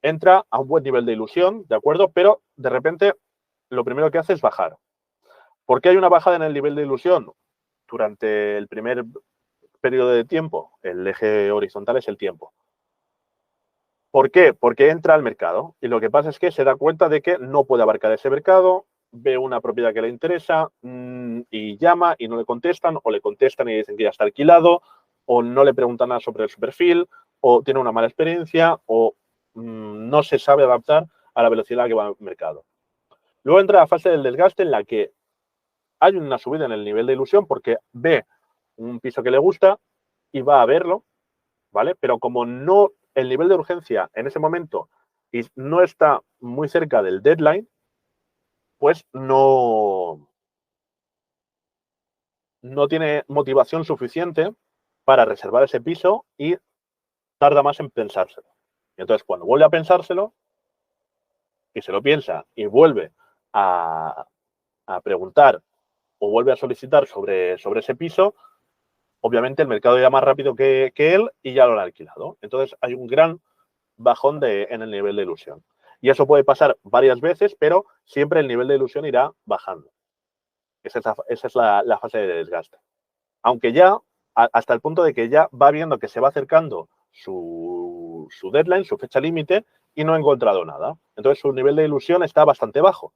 entra a un buen nivel de ilusión, ¿de acuerdo? Pero de repente lo primero que hace es bajar. ¿Por qué hay una bajada en el nivel de ilusión? Durante el primer periodo de tiempo, el eje horizontal es el tiempo. ¿Por qué? Porque entra al mercado y lo que pasa es que se da cuenta de que no puede abarcar ese mercado, ve una propiedad que le interesa y llama y no le contestan o le contestan y dicen que ya está alquilado o no le preguntan nada sobre su perfil o tiene una mala experiencia o no se sabe adaptar a la velocidad a la que va el mercado. Luego entra la fase del desgaste en la que hay una subida en el nivel de ilusión porque ve un piso que le gusta y va a verlo, ¿vale? Pero como no, el nivel de urgencia en ese momento no está muy cerca del deadline, pues no tiene motivación suficiente para reservar ese piso y tarda más en pensárselo. Y entonces, cuando vuelve a pensárselo y se lo piensa y vuelve a preguntar o vuelve a solicitar sobre ese piso, obviamente el mercado irá más rápido que él y ya lo ha alquilado. Entonces, hay un gran bajón en el nivel de ilusión. Y eso puede pasar varias veces, pero siempre el nivel de ilusión irá bajando. Esa es la fase de desgaste. Aunque ya, hasta el punto de que ya va viendo que se va acercando su deadline, su fecha límite, y no ha encontrado nada. Entonces, su nivel de ilusión está bastante bajo.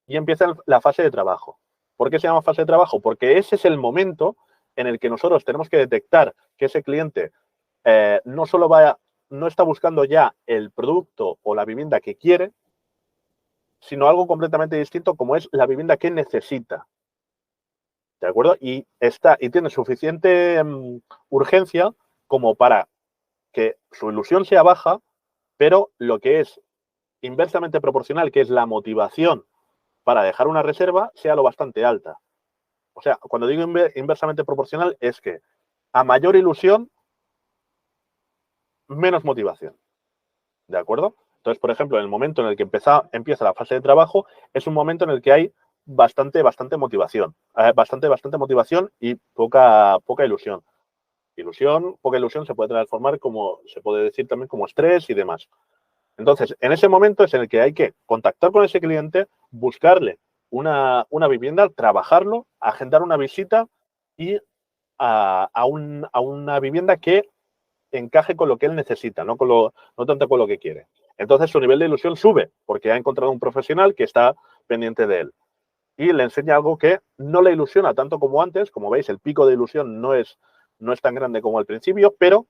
Y empieza la fase de trabajo. ¿Por qué se llama fase de trabajo? Porque ese es el momento en el que nosotros tenemos que detectar que ese cliente no está buscando ya el producto o la vivienda que quiere, sino algo completamente distinto como es la vivienda que necesita. ¿De acuerdo? Y tiene suficiente urgencia como para que su ilusión sea baja, pero lo que es inversamente proporcional, que es la motivación para dejar una reserva, sea lo bastante alta. O sea, cuando digo inversamente proporcional es que a mayor ilusión, menos motivación. ¿De acuerdo? Entonces, por ejemplo, en el momento en el que empieza la fase de trabajo, es un momento en el que hay bastante motivación. Bastante motivación y poca ilusión. Poca ilusión se puede transformar se puede decir también como estrés y demás. Entonces, en ese momento es en el que hay que contactar con ese cliente, buscarle una vivienda, trabajarlo, agendar una visita y a una vivienda que encaje con lo que él necesita, no tanto con lo que quiere. Entonces su nivel de ilusión sube porque ha encontrado un profesional que está pendiente de él y le enseña algo que no le ilusiona tanto como antes. Como veis, el pico de ilusión no es tan grande como al principio, pero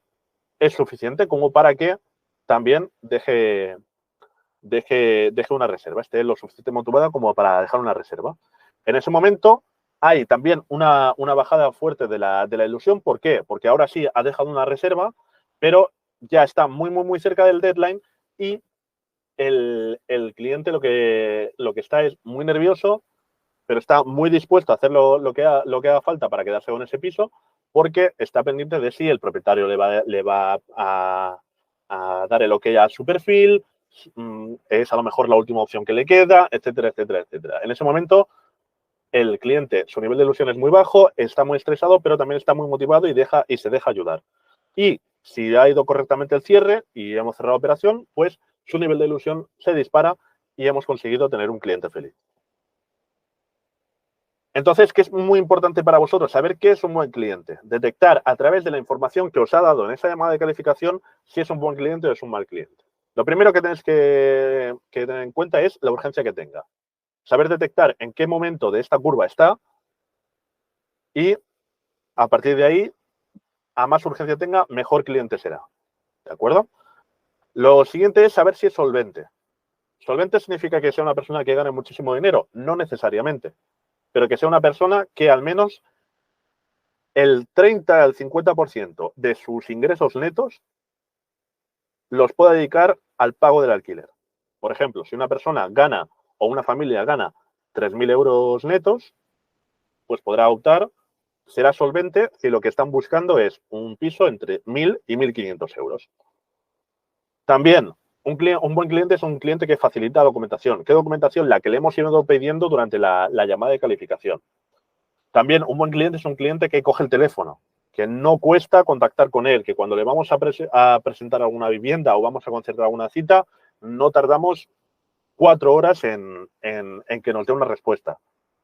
es suficiente como para que también deje una reserva, esté lo suficiente motivada como para dejar una reserva. En ese momento hay también una bajada fuerte de la ilusión. ¿Por qué? Porque ahora sí ha dejado una reserva, pero ya está muy cerca del deadline y el cliente lo que está es muy nervioso, pero está muy dispuesto a hacer lo que haga falta para quedarse con ese piso, porque está pendiente de si el propietario le va a dar el ok a su perfil, es a lo mejor la última opción que le queda, etcétera, etcétera, etcétera. En ese momento, el cliente, su nivel de ilusión es muy bajo, está muy estresado, pero también está muy motivado y se deja ayudar. Y si ha ido correctamente el cierre y hemos cerrado la operación, pues su nivel de ilusión se dispara y hemos conseguido tener un cliente feliz. Entonces, ¿qué es muy importante para vosotros? Saber qué es un buen cliente. Detectar a través de la información que os ha dado en esa llamada de calificación si es un buen cliente o es un mal cliente. Lo primero que tenéis que tener en cuenta es la urgencia que tenga. Saber detectar en qué momento de esta curva está y a partir de ahí, a más urgencia tenga, mejor cliente será. ¿De acuerdo? Lo siguiente es saber si es solvente. Solvente significa que sea una persona que gane muchísimo dinero, no necesariamente, pero que sea una persona que al menos el 30 al 50% de sus ingresos netos los pueda dedicar al pago del alquiler. Por ejemplo, si una persona gana o una familia gana 3.000 euros netos, pues podrá optar, será solvente si lo que están buscando es un piso entre 1.000 y 1.500 euros. También, un buen cliente es un cliente que facilita documentación. ¿Qué documentación? La que le hemos ido pidiendo durante la llamada de calificación. También, un buen cliente es un cliente que coge el teléfono, que no cuesta contactar con él, que cuando le vamos a presentar alguna vivienda o vamos a concertar alguna cita, no tardamos 4 horas en que nos dé una respuesta,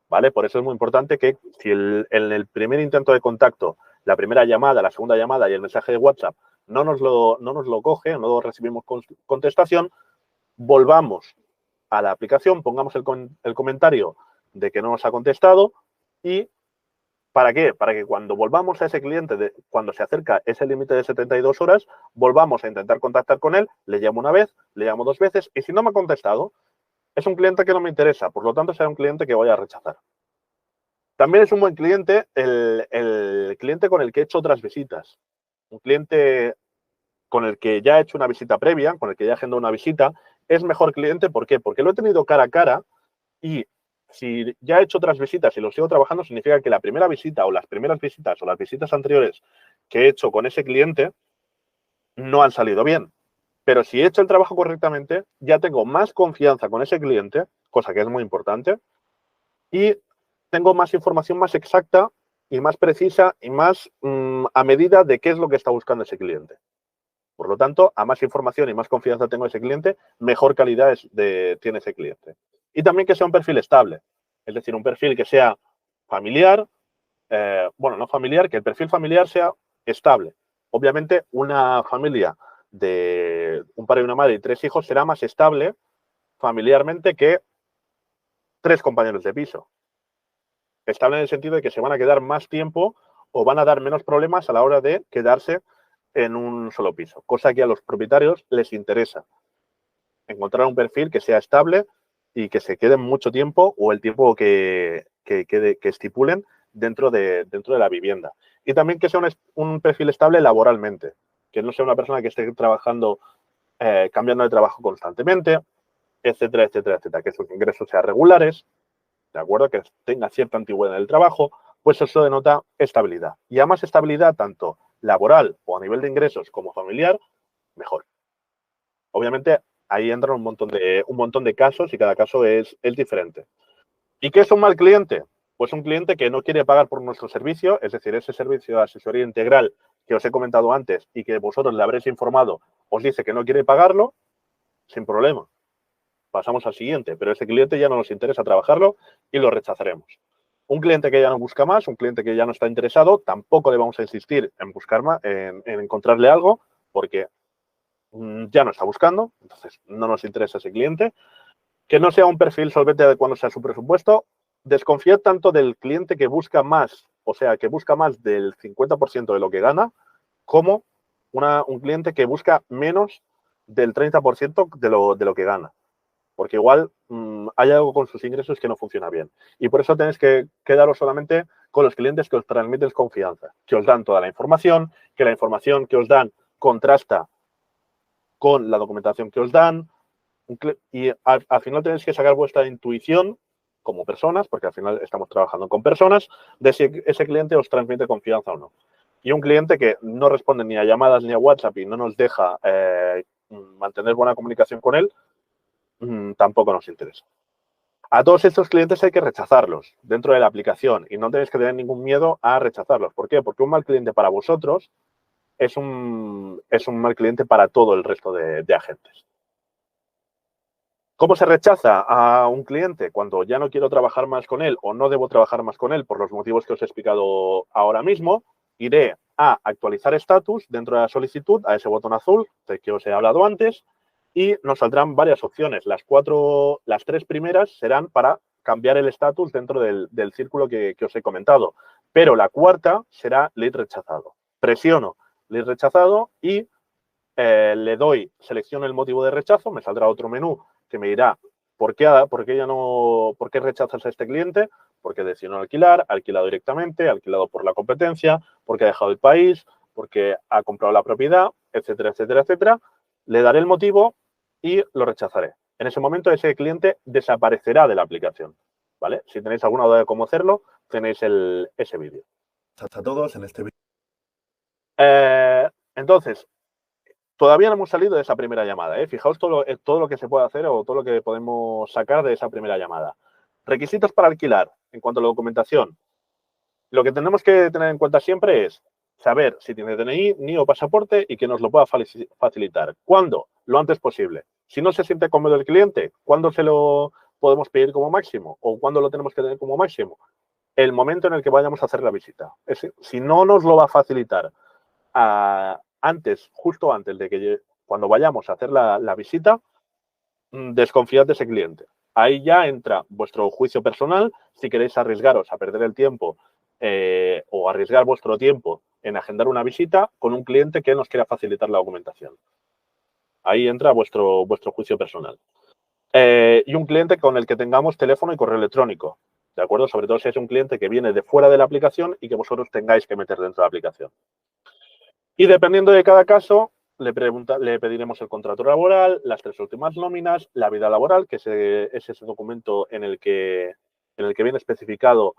¿vale? Por eso es muy importante que si en el primer intento de contacto, la primera llamada, la segunda llamada y el mensaje de WhatsApp no nos lo coge, no recibimos contestación, volvamos a la aplicación, pongamos el comentario de que no nos ha contestado y ¿para qué? Para que cuando volvamos a ese cliente, cuando se acerca ese límite de 72 horas, volvamos a intentar contactar con él, le llamo una vez, le llamo 2 veces y si no me ha contestado, es un cliente que no me interesa, por lo tanto será un cliente que voy a rechazar. También es un buen cliente el cliente con el que he hecho otras visitas. Un cliente con el que ya he hecho una visita previa, con el que ya he agendado una visita, es mejor cliente. ¿Por qué? Porque lo he tenido cara a cara y si ya he hecho otras visitas y lo sigo trabajando, significa que la primera visita o las primeras visitas o las visitas anteriores que he hecho con ese cliente no han salido bien. Pero si he hecho el trabajo correctamente, ya tengo más confianza con ese cliente, cosa que es muy importante, y tengo más información más exacta y más precisa y más a medida de qué es lo que está buscando ese cliente. Por lo tanto, a más información y más confianza tengo ese cliente, mejor calidad tiene ese cliente. Y también que sea un perfil estable, es decir, un perfil que sea familiar, bueno, no familiar, que el perfil familiar sea estable. Obviamente, una familia de un padre y una madre y 3 hijos será más estable familiarmente que 3 compañeros de piso. Estable en el sentido de que se van a quedar más tiempo o van a dar menos problemas a la hora de quedarse en un solo piso, cosa que a los propietarios les interesa. Encontrar un perfil que sea estable y que se quede mucho tiempo o el tiempo que estipulen dentro de la vivienda. Y también que sea un perfil estable laboralmente, que no sea una persona que esté trabajando, cambiando de trabajo constantemente, etcétera, etcétera, etcétera, que sus ingresos sean regulares, ¿de acuerdo? Que tenga cierta antigüedad en el trabajo, pues eso denota estabilidad. Y a más estabilidad, tanto laboral o a nivel de ingresos como familiar, mejor. Obviamente, ahí entran un montón de casos y cada caso es diferente. ¿Y qué es un mal cliente? Pues un cliente que no quiere pagar por nuestro servicio, es decir, ese servicio de asesoría integral que os he comentado antes y que vosotros le habréis informado, os dice que no quiere pagarlo, sin problema. Pasamos al siguiente, pero ese cliente ya no nos interesa trabajarlo y lo rechazaremos. Un cliente que ya no busca más, un cliente que ya no está interesado, tampoco le vamos a insistir en buscar más, en encontrarle algo, porque ya no está buscando, entonces no nos interesa ese cliente. Que no sea un perfil solvente adecuándose a su presupuesto. Desconfiad tanto del cliente que busca más, o sea, que busca más del 50% de lo que gana, como un cliente que busca menos del 30% de lo que gana. Porque igual hay algo con sus ingresos que no funciona bien. Y por eso tenéis que quedaros solamente con los clientes que os transmiten confianza, que os dan toda la información, que la información que os dan contrasta con la documentación que os dan. Y al final tenéis que sacar vuestra intuición como personas, porque al final estamos trabajando con personas, de si ese cliente os transmite confianza o no. Y un cliente que no responde ni a llamadas ni a WhatsApp y no nos deja mantener buena comunicación con él, tampoco nos interesa. A todos estos clientes hay que rechazarlos dentro de la aplicación y no tenéis que tener ningún miedo a rechazarlos. ¿Por qué? Porque un mal cliente para vosotros es un mal cliente para todo el resto de agentes. ¿Cómo se rechaza a un cliente? Cuando ya no quiero trabajar más con él o no debo trabajar más con él por los motivos que os he explicado ahora mismo, iré a actualizar estatus dentro de la solicitud, a ese botón azul del que os he hablado antes, y nos saldrán varias opciones. Las 3 primeras serán para cambiar el estatus dentro del círculo que os he comentado, pero la cuarta será lead rechazado. Presiono lead rechazado y selecciono el motivo de rechazo, me saldrá otro menú que me dirá por qué rechazas a este cliente, porque decidió no alquilar, alquilado directamente, alquilado por la competencia, porque ha dejado el país, porque ha comprado la propiedad, etcétera, etcétera, etcétera. Le daré el motivo y lo rechazaré. En ese momento ese cliente desaparecerá de la aplicación, ¿vale? Si tenéis alguna duda de cómo hacerlo, tenéis ese vídeo. A todos en este vídeo. Entonces, todavía no hemos salido de esa primera llamada. Fijaos todo lo que se puede hacer o todo lo que podemos sacar de esa primera llamada. Requisitos para alquilar. En cuanto a la documentación, lo que tenemos que tener en cuenta siempre es saber si tiene DNI, NIE o pasaporte y que nos lo pueda facilitar. ¿Cuándo? Lo antes posible. Si no se siente cómodo el cliente, ¿cuándo se lo podemos pedir como máximo? ¿O cuándo lo tenemos que tener como máximo? El momento en el que vayamos a hacer la visita. Si no nos lo va a facilitar justo antes de que cuando vayamos a hacer la visita, desconfiad de ese cliente. Ahí ya entra vuestro juicio personal, si queréis arriesgaros a perder el tiempo o arriesgar vuestro tiempo en agendar una visita con un cliente que nos quiera facilitar la documentación. Ahí entra vuestro juicio personal. Y un cliente con el que tengamos teléfono y correo electrónico, ¿de acuerdo? Sobre todo si es un cliente que viene de fuera de la aplicación y que vosotros tengáis que meter dentro de la aplicación. Y dependiendo de cada caso, le pediremos el contrato laboral, las 3 últimas nóminas, la vida laboral, que es ese documento en el que viene especificado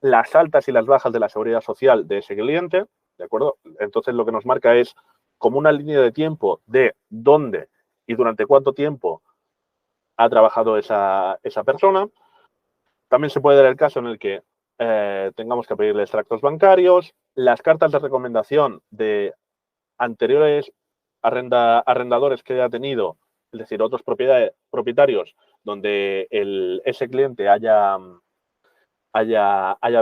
las altas y las bajas de la seguridad social de ese cliente, ¿de acuerdo? Entonces, lo que nos marca es como una línea de tiempo de dónde y durante cuánto tiempo ha trabajado esa persona. También se puede dar el caso en el que tengamos que pedirle extractos bancarios, las cartas de recomendación de anteriores arrendadores que haya tenido, es decir, otros propietarios donde ese cliente haya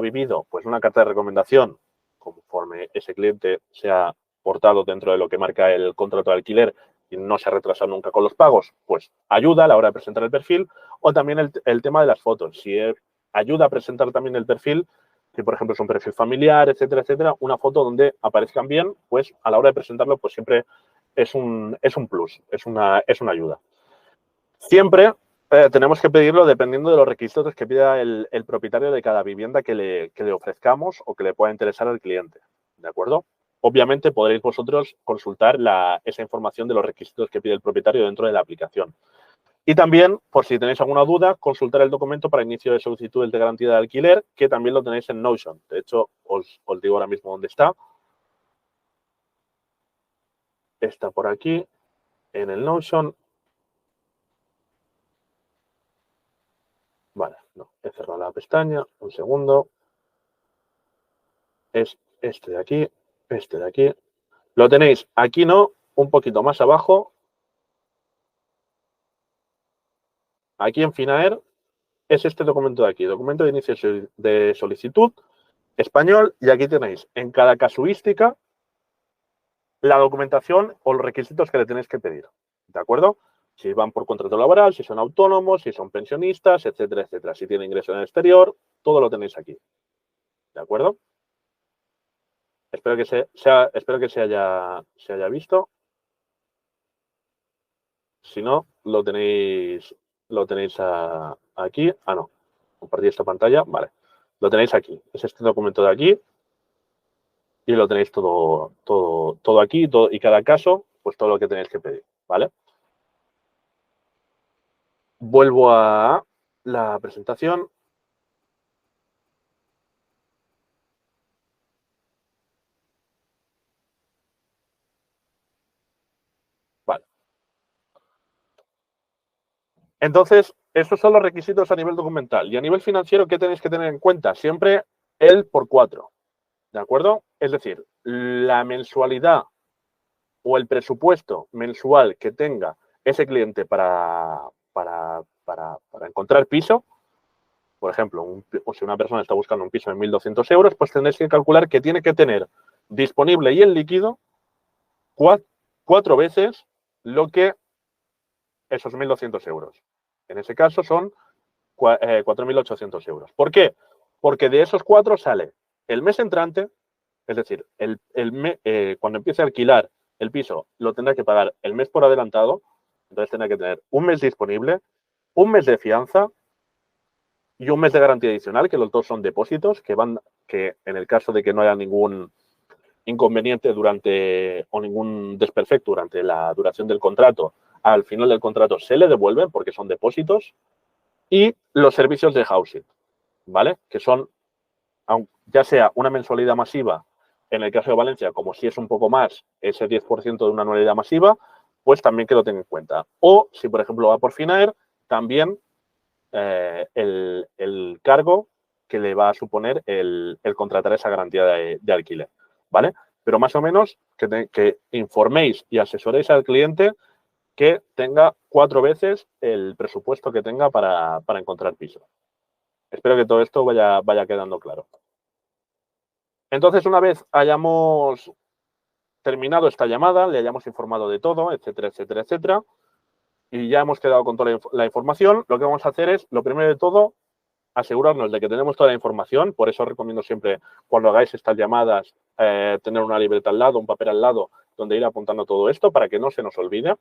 vivido, pues una carta de recomendación conforme ese cliente se ha portado dentro de lo que marca el contrato de alquiler y no se ha retrasado nunca con los pagos, pues ayuda a la hora de presentar el perfil. O también el tema de las fotos. Si ayuda a presentar también el perfil, si por ejemplo es un perfil familiar, etcétera, etcétera, una foto donde aparezcan bien, pues a la hora de presentarlo, pues siempre es un plus, es una ayuda. Siempre tenemos que pedirlo dependiendo de los requisitos que pida el propietario de cada vivienda que le ofrezcamos o que le pueda interesar al cliente, ¿de acuerdo? Obviamente podréis vosotros consultar esa información de los requisitos que pide el propietario dentro de la aplicación. Y también, por si tenéis alguna duda, consultar el documento para inicio de solicitudes de garantía de alquiler, que también lo tenéis en Notion. De hecho, os digo ahora mismo dónde está. Está por aquí, en el Notion. Vale, no, he cerrado la pestaña. Un segundo. Es este de aquí, este de aquí. Lo tenéis aquí, ¿no? Un poquito más abajo. Aquí en Finaer es este documento de aquí, documento de inicio de solicitud, español, y aquí tenéis en cada casuística la documentación o los requisitos que le tenéis que pedir, ¿de acuerdo? Si van por contrato laboral, si son autónomos, si son pensionistas, etcétera, etcétera. Si tienen ingreso en el exterior, todo lo tenéis aquí, ¿de acuerdo? Espero que se haya visto. Si no, lo tenéis aquí. Ah, no. Compartir esta pantalla. Vale. Lo tenéis aquí. Es este documento de aquí. Y lo tenéis todo aquí. Y cada caso, pues todo lo que tenéis que pedir. ¿Vale? Vuelvo a la presentación. Vale. Entonces, estos son los requisitos a nivel documental. Y a nivel financiero, ¿qué tenéis que tener en cuenta? Siempre el por 4. ¿De acuerdo? Es decir, la mensualidad o el presupuesto mensual que tenga ese cliente para encontrar piso, por ejemplo, si una persona está buscando un piso de 1.200 euros, pues tendréis que calcular que tiene que tener disponible y en líquido 4 veces lo que esos 1.200 euros. En ese caso son 4.800 euros. ¿Por qué? Porque de esos 4 sale el mes entrante, es decir, cuando empiece a alquilar el piso lo tendrá que pagar el mes por adelantado, entonces tendrá que tener un mes disponible, un mes de fianza y un mes de garantía adicional, que los dos son depósitos que en el caso de que no haya ningún inconveniente o ningún desperfecto durante la duración del contrato, al final del contrato se le devuelven porque son depósitos, y los servicios de housing, ¿vale? Que son, ya sea una mensualidad masiva, en el caso de Valencia, como si es un poco más, ese 10% de una anualidad masiva, pues también que lo tenga en cuenta. O si, por ejemplo, va por Finaer, también el cargo que le va a suponer el contratar esa garantía de alquiler, ¿vale? Pero más o menos que informéis y asesoréis al cliente que tenga 4 veces el presupuesto que tenga para encontrar piso. Espero que todo esto vaya quedando claro. Entonces, una vez hayamos terminado esta llamada, le hayamos informado de todo, etcétera, etcétera, etcétera, y ya hemos quedado con toda la información, lo que vamos a hacer es, lo primero de todo, asegurarnos de que tenemos toda la información. Por eso recomiendo siempre, cuando hagáis estas llamadas, tener una libreta al lado, un papel al lado, donde ir apuntando todo esto para que no se nos olvide.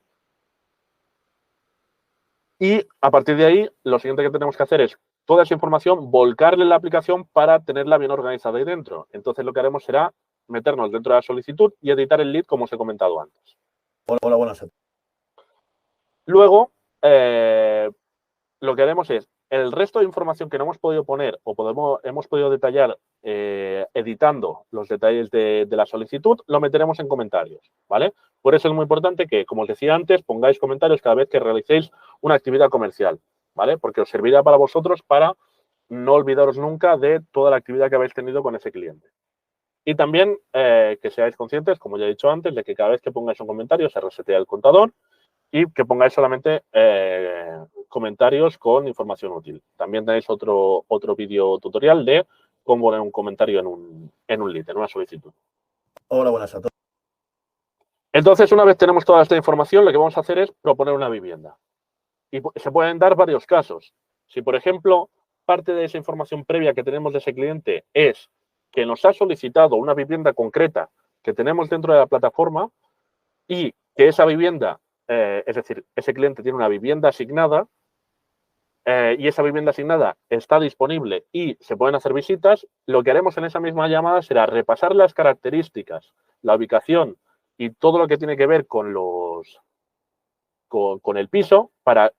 Y a partir de ahí, lo siguiente que tenemos que hacer es toda esa información, volcarle en la aplicación para tenerla bien organizada ahí dentro. Entonces, lo que haremos será meternos dentro de la solicitud y editar el lead, como os he comentado antes. Hola, buenas. Luego, lo que haremos es el resto de información que no hemos podido poner o hemos podido detallar editando los detalles de la solicitud, lo meteremos en comentarios, ¿vale? Por eso es muy importante que, como os decía antes, pongáis comentarios cada vez que realicéis una actividad comercial, ¿vale? Porque os servirá para vosotros para no olvidaros nunca de toda la actividad que habéis tenido con ese cliente. Y también que seáis conscientes, como ya he dicho antes, de que cada vez que pongáis un comentario se resetea el contador y que pongáis solamente comentarios con información útil. También tenéis otro vídeo tutorial de cómo poner un comentario en un lead, en una solicitud. Hola, buenas a todos. Entonces, una vez tenemos toda esta información, lo que vamos a hacer es proponer una vivienda. Y se pueden dar varios casos. Si, por ejemplo, parte de esa información previa que tenemos de ese cliente es que nos ha solicitado una vivienda concreta que tenemos dentro de la plataforma y que esa vivienda, es decir, ese cliente tiene una vivienda asignada y esa vivienda asignada está disponible y se pueden hacer visitas, lo que haremos en esa misma llamada será repasar las características, la ubicación y todo lo que tiene que ver con con el piso para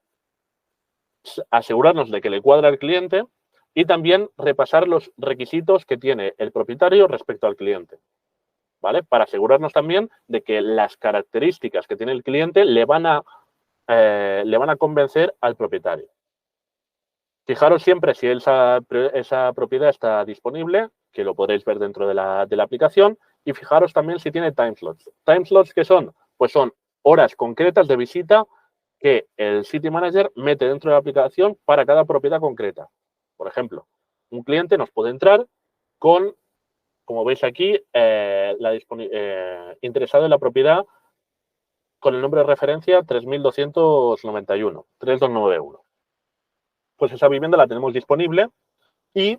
asegurarnos de que le cuadra al cliente y también repasar los requisitos que tiene el propietario respecto al cliente, ¿vale? Para asegurarnos también de que las características que tiene el cliente le van a convencer al propietario. Fijaros siempre si esa propiedad está disponible, que lo podréis ver dentro de la aplicación, y fijaros también si tiene time slots. ¿Time slots qué son? Pues son horas concretas de visita que el City Manager mete dentro de la aplicación para cada propiedad concreta. Por ejemplo, un cliente nos puede entrar con, como veis aquí, interesado en la propiedad con el nombre de referencia 3291, 3291. Pues esa vivienda la tenemos disponible y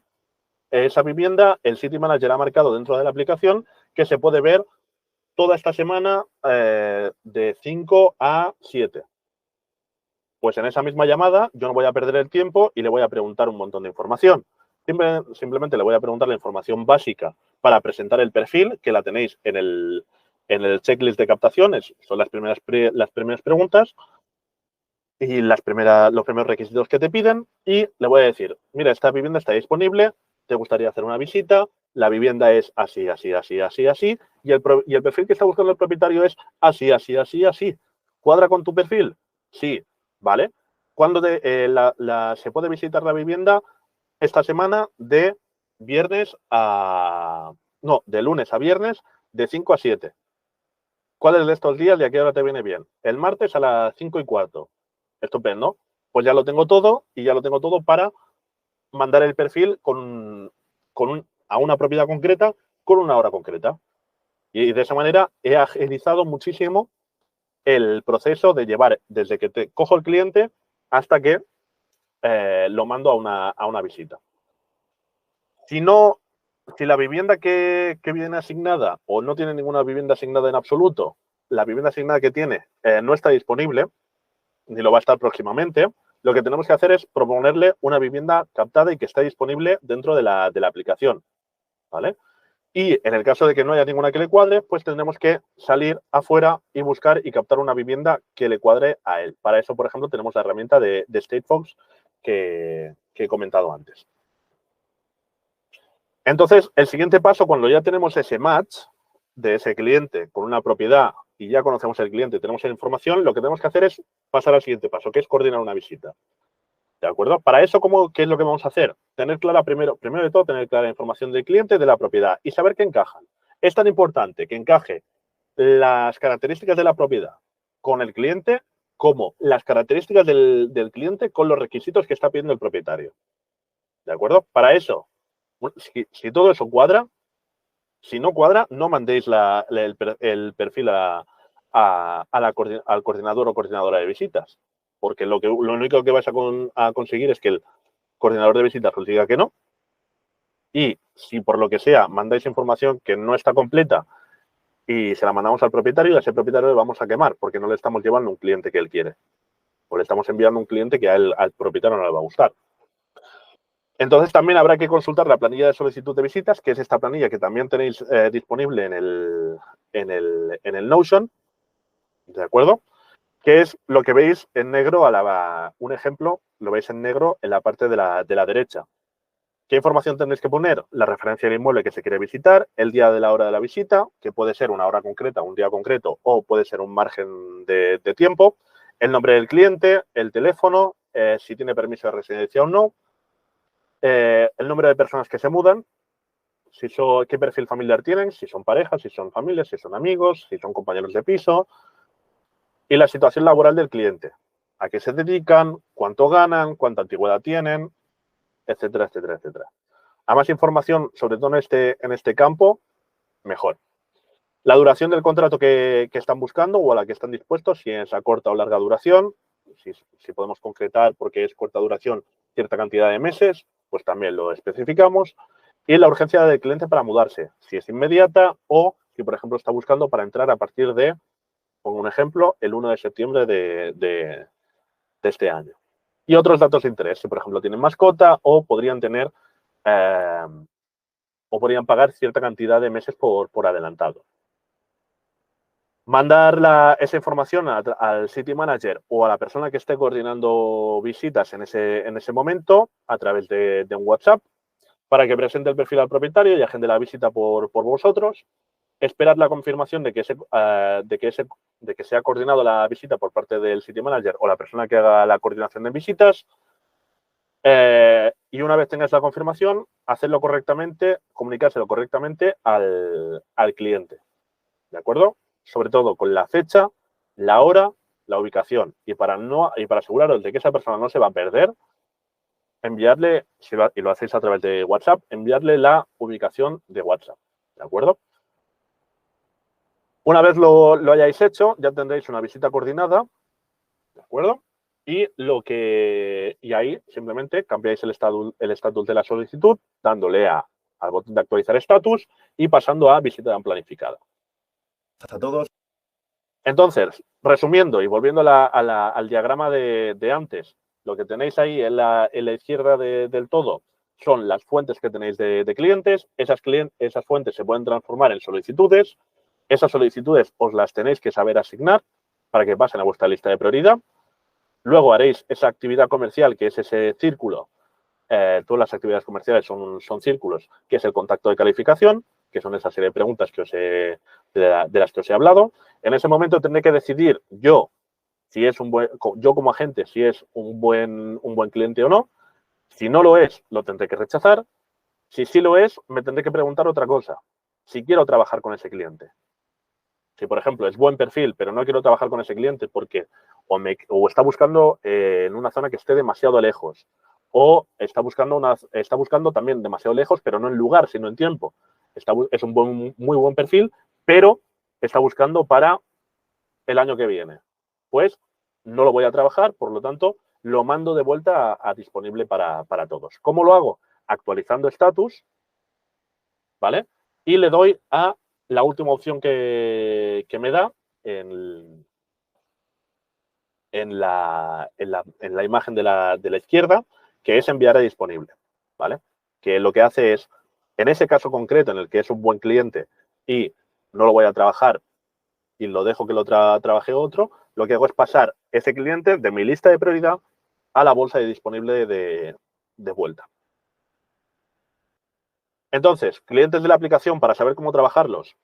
esa vivienda el City Manager ha marcado dentro de la aplicación que se puede ver toda esta semana de 5 a 7. Pues en esa misma llamada yo no voy a perder el tiempo y le voy a preguntar un montón de información. Simplemente le voy a preguntar la información básica para presentar el perfil, que la tenéis en el checklist de captación, son las primeras preguntas y los primeros requisitos que te piden, y le voy a decir, mira, esta vivienda está disponible, te gustaría hacer una visita, la vivienda es así, así, así, así, así, y el perfil que está buscando el propietario es así, así, así, así. ¿Cuadra con tu perfil? Sí, ¿vale? ¿Cuándo se puede visitar la vivienda? Esta semana de lunes a viernes, de 5 a 7. ¿Cuáles de estos días y a qué hora te viene bien? El martes a las 5:15. Estupendo. Pues ya lo tengo todo y ya lo tengo todo para mandar el perfil a una propiedad concreta con una hora concreta. Y de esa manera he agilizado muchísimo el proceso de llevar desde que cojo el cliente hasta que lo mando a una visita. Si la vivienda que viene asignada o no tiene ninguna vivienda asignada en absoluto, la vivienda asignada que tiene no está disponible, ni lo va a estar próximamente, lo que tenemos que hacer es proponerle una vivienda captada y que esté disponible dentro de la aplicación, ¿vale? Y en el caso de que no haya ninguna que le cuadre, pues tendremos que salir afuera y buscar y captar una vivienda que le cuadre a él. Para eso, por ejemplo, tenemos la herramienta de StateFox que he comentado antes. Entonces, el siguiente paso, cuando ya tenemos ese match de ese cliente con una propiedad y ya conocemos el cliente, tenemos la información, lo que tenemos que hacer es pasar al siguiente paso, que es coordinar una visita. ¿De acuerdo? Para eso, ¿qué es lo que vamos a hacer? Tener clara, primero de todo, tener clara la información del cliente y de la propiedad y saber que encajan. Es tan importante que encaje las características de la propiedad con el cliente como las características del cliente con los requisitos que está pidiendo el propietario. ¿De acuerdo? Para eso, si todo eso cuadra, Si no cuadra, no mandéis el perfil al coordinador o coordinadora de visitas, porque lo único que vais a conseguir es que el coordinador de visitas os diga que no, y si por lo que sea mandáis información que no está completa y se la mandamos al propietario, y a ese propietario le vamos a quemar porque no le estamos llevando un cliente que él quiere, o le estamos enviando un cliente que al propietario no le va a gustar. Entonces también habrá que consultar la planilla de solicitud de visitas, que es esta planilla que también tenéis disponible en el Notion, ¿de acuerdo? Que es lo que veis en negro, un ejemplo, lo veis en negro en la parte de la derecha. ¿Qué información tendréis que poner? La referencia del inmueble que se quiere visitar, el día de la hora de la visita, que puede ser una hora concreta, un día concreto, o puede ser un margen de tiempo, el nombre del cliente, el teléfono, si tiene permiso de residencia o no, el número de personas que se mudan, qué perfil familiar tienen, si son parejas, si son familias, si son amigos, si son compañeros de piso, y la situación laboral del cliente. A qué se dedican, cuánto ganan, cuánta antigüedad tienen, etcétera, etcétera, etcétera. A más información, sobre todo en este campo, mejor. La duración del contrato que están buscando o a la que están dispuestos, si es a corta o larga duración, si podemos concretar porque es corta duración cierta cantidad de meses, pues también lo especificamos. Y la urgencia del cliente para mudarse, si es inmediata o si, por ejemplo, está buscando para entrar a partir de, pongo un ejemplo, el 1 de septiembre de este año. Y otros datos de interés, si, por ejemplo, tienen mascota o podrían tener o podrían pagar cierta cantidad de meses por adelantado. Mandar esa información al City Manager o a la persona que esté coordinando visitas en ese momento a través de un WhatsApp para que presente el perfil al propietario y agende la visita por vosotros. Esperad la confirmación de que se ha coordinado la visita por parte del City Manager o la persona que haga la coordinación de visitas. Y una vez tengáis la confirmación, hacerlo correctamente, comunicárselo correctamente al cliente. ¿De acuerdo? Sobre todo con la fecha, la hora, la ubicación. Y para aseguraros de que esa persona no se va a perder, enviarle, y lo hacéis a través de WhatsApp, enviarle la ubicación de WhatsApp. ¿De acuerdo? Una vez lo hayáis hecho, ya tendréis una visita coordinada. ¿De acuerdo? Y ahí simplemente cambiáis el estatus de la solicitud, dándole al botón de actualizar estatus y pasando a visita planificada. A todos. Entonces, resumiendo y volviendo al diagrama de antes, lo que tenéis ahí en la izquierda del todo son las fuentes que tenéis de clientes. Esas fuentes se pueden transformar en solicitudes. Esas solicitudes os las tenéis que saber asignar para que pasen a vuestra lista de prioridad. Luego haréis esa actividad comercial, que es ese círculo. Todas las actividades comerciales son círculos, que es el contacto de calificación, que son esa serie de preguntas de las que os he hablado. En ese momento tendré que decidir yo como agente, si es un buen cliente o no. Si no lo es, lo tendré que rechazar. Si sí lo es, me tendré que preguntar otra cosa. Si quiero trabajar con ese cliente. Si, por ejemplo, es buen perfil, pero no quiero trabajar con ese cliente porque o está buscando en una zona que esté demasiado lejos, o está buscando también demasiado lejos, pero no en lugar, sino en tiempo. Es un muy buen perfil, pero está buscando para el año que viene. Pues no lo voy a trabajar, por lo tanto, lo mando de vuelta a disponible para todos. ¿Cómo lo hago? Actualizando estatus, ¿vale? Y le doy a la última opción que me da en la imagen de la izquierda, que es enviar a disponible, ¿vale? Que lo que hace es, en ese caso concreto en el que es un buen cliente y no lo voy a trabajar y lo dejo que lo trabaje otro, lo que hago es pasar ese cliente de mi lista de prioridad a la bolsa de disponible de vuelta. Entonces, clientes de la aplicación, para saber cómo trabajarlos,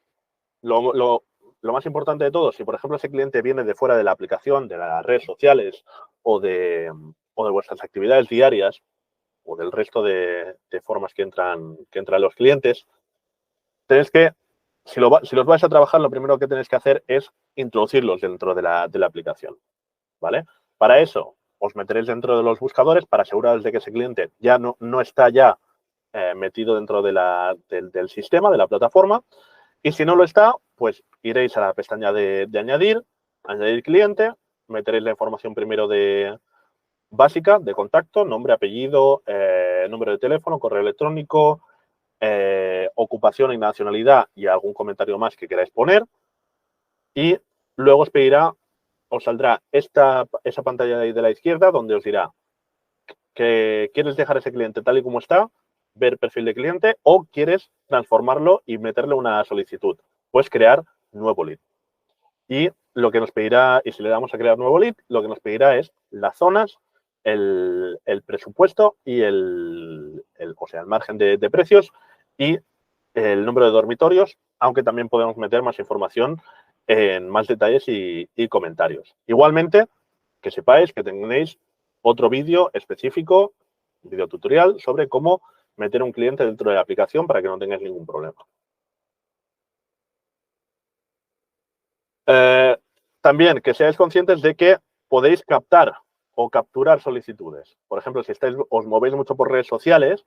lo más importante de todo, si por ejemplo ese cliente viene de fuera de la aplicación, de las redes sociales o de vuestras actividades diarias o del resto de formas que entran los clientes, tenéis que, si los vais a trabajar, lo primero que tenéis que hacer es introducirlos dentro de la aplicación, ¿vale? Para eso, os meteréis dentro de los buscadores para aseguraros de que ese cliente ya no está ya metido dentro del sistema, de la plataforma. Y si no lo está, pues iréis a la pestaña de añadir cliente, meteréis la información primero básica de contacto, nombre, apellido, número de teléfono, correo electrónico, ocupación y nacionalidad y algún comentario más que queráis poner. Y luego os saldrá esa pantalla de ahí de la izquierda donde os dirá que quieres dejar ese cliente tal y como está, ver perfil de cliente, o quieres transformarlo y meterle una solicitud. Puedes crear nuevo lead. Y lo que nos pedirá, y si le damos a crear nuevo lead, lo que nos pedirá es las zonas, el presupuesto y el margen de precios y el número de dormitorios, aunque también podemos meter más información en más detalles y comentarios. Igualmente, que sepáis que tenéis otro vídeo específico, un vídeo tutorial sobre cómo meter un cliente dentro de la aplicación para que no tengáis ningún problema. También que seáis conscientes de que podéis captar o capturar solicitudes. Por ejemplo, si os movéis mucho por redes sociales,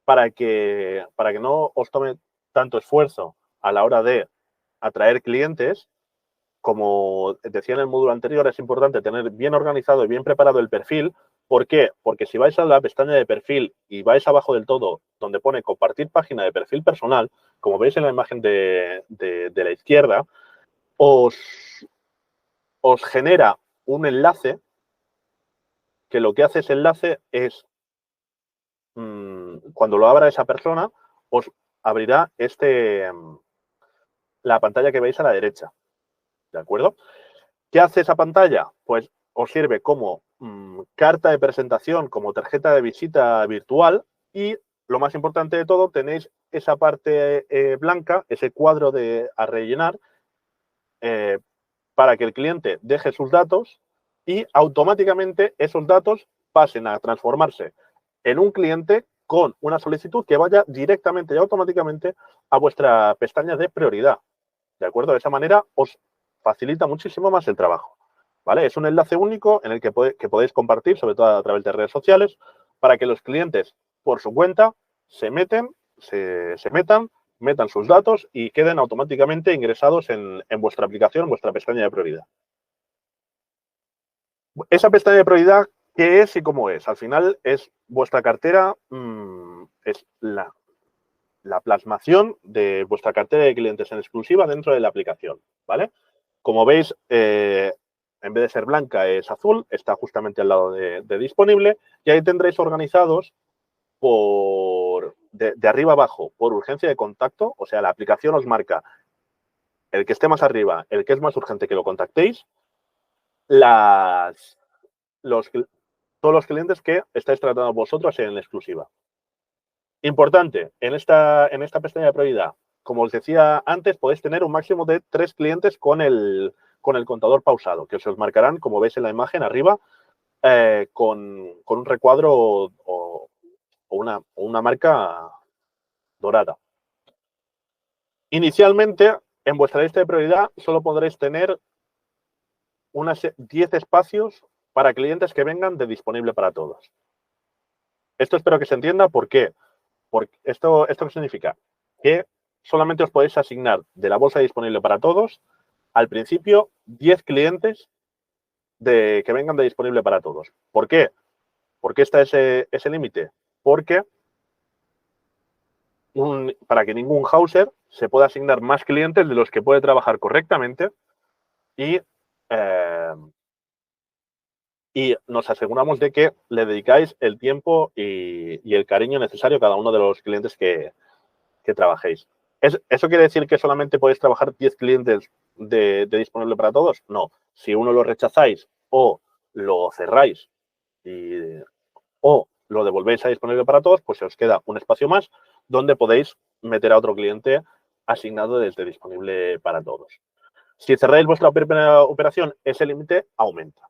para que no os tome tanto esfuerzo a la hora de atraer clientes, como decía en el módulo anterior, es importante tener bien organizado y bien preparado el perfil. ¿Por qué? Porque si vais a la pestaña de perfil y vais abajo del todo, donde pone compartir página de perfil personal, como veis en la imagen de la izquierda, os genera un enlace que lo que hace ese enlace es, cuando lo abra esa persona, os abrirá la pantalla que veis a la derecha. ¿De acuerdo? ¿Qué hace esa pantalla? Pues os sirve como carta de presentación, como tarjeta de visita virtual, y lo más importante de todo, tenéis esa parte blanca, ese cuadro a rellenar, para que el cliente deje sus datos y automáticamente esos datos pasen a transformarse en un cliente con una solicitud que vaya directamente y automáticamente a vuestra pestaña de prioridad. ¿De acuerdo? De esa manera os facilita muchísimo más el trabajo. ¿Vale? Es un enlace único en el que podéis compartir, sobre todo a través de redes sociales, para que los clientes, por su cuenta, se metan sus datos y queden automáticamente ingresados en vuestra aplicación, en vuestra pestaña de prioridad. Esa pestaña de prioridad, ¿qué es y cómo es? Al final es vuestra cartera, es la plasmación de vuestra cartera de clientes en exclusiva dentro de la aplicación, ¿vale? Como veis, en vez de ser blanca es azul, está justamente al lado de disponible, y ahí tendréis organizados de arriba abajo por urgencia de contacto, o sea, la aplicación os marca el que esté más arriba, el que es más urgente que lo contactéis, todos los clientes que estáis tratando vosotros en exclusiva. Importante, en esta pestaña de prioridad, como os decía antes, podéis tener un máximo de 3 clientes con el contador pausado, que se os marcarán, como veis en la imagen arriba, con un recuadro o una marca dorada. Inicialmente, en vuestra lista de prioridad solo podréis tener unas 10 espacios para clientes que vengan de disponible para todos. Esto espero que se entienda. ¿Por qué? Porque ¿esto qué significa? Que solamente os podéis asignar de la bolsa disponible para todos, al principio, 10 clientes que vengan de disponible para todos. ¿Por qué? ¿Por qué está ese límite? Porque para que ningún houser se pueda asignar más clientes de los que puede trabajar correctamente y nos aseguramos de que le dedicáis el tiempo y el cariño necesario a cada uno de los clientes que trabajéis. ¿Eso quiere decir que solamente podéis trabajar 10 clientes de disponible para todos? No. Si uno lo rechazáis o lo cerráis o lo devolvéis a disponible para todos, pues se os queda un espacio más donde podéis meter a otro cliente asignado desde disponible para todos. Si cerráis vuestra primera operación, ese límite aumenta.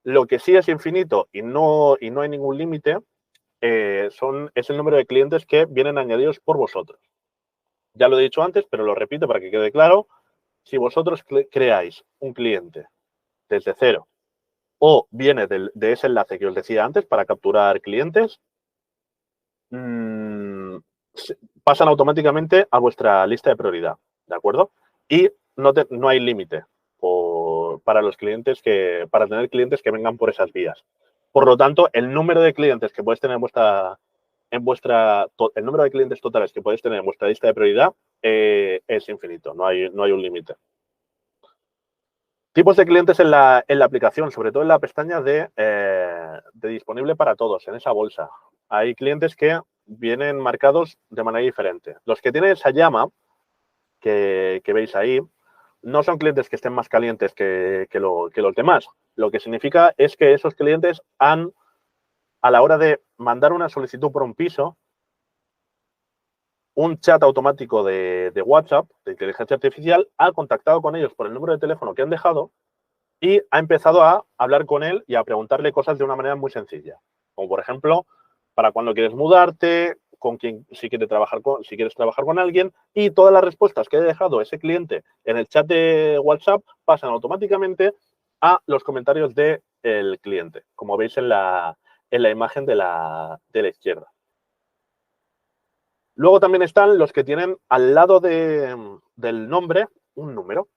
Lo que sí es infinito y no hay ningún límite es el número de clientes que vienen añadidos por vosotros. Ya lo he dicho antes, pero lo repito para que quede claro. Si vosotros creáis un cliente desde cero o viene de ese enlace que os decía antes para capturar clientes, pasan automáticamente a vuestra lista de prioridad, ¿de acuerdo? Y no hay límite para los clientes para tener clientes que vengan por esas vías. Por lo tanto, el número de clientes que podéis tener el número de clientes totales que podéis tener en vuestra lista de prioridad es infinito, no hay un límite. Tipos de clientes en la aplicación, sobre todo en la pestaña de disponible para todos, en esa bolsa. Hay clientes que vienen marcados de manera diferente. Los que tienen esa llama que veis ahí no son clientes que estén más calientes que los demás. Lo que significa es que esos clientes han, a la hora de mandar una solicitud por un piso, un chat automático de WhatsApp, de inteligencia artificial, ha contactado con ellos por el número de teléfono que han dejado y ha empezado a hablar con él y a preguntarle cosas de una manera muy sencilla. Como, por ejemplo, para cuándo quieres mudarte, si quieres trabajar con alguien, y todas las respuestas que ha dejado ese cliente en el chat de WhatsApp pasan automáticamente a los comentarios del cliente, como veis en la imagen de la izquierda. Luego también están los que tienen al lado del nombre un número,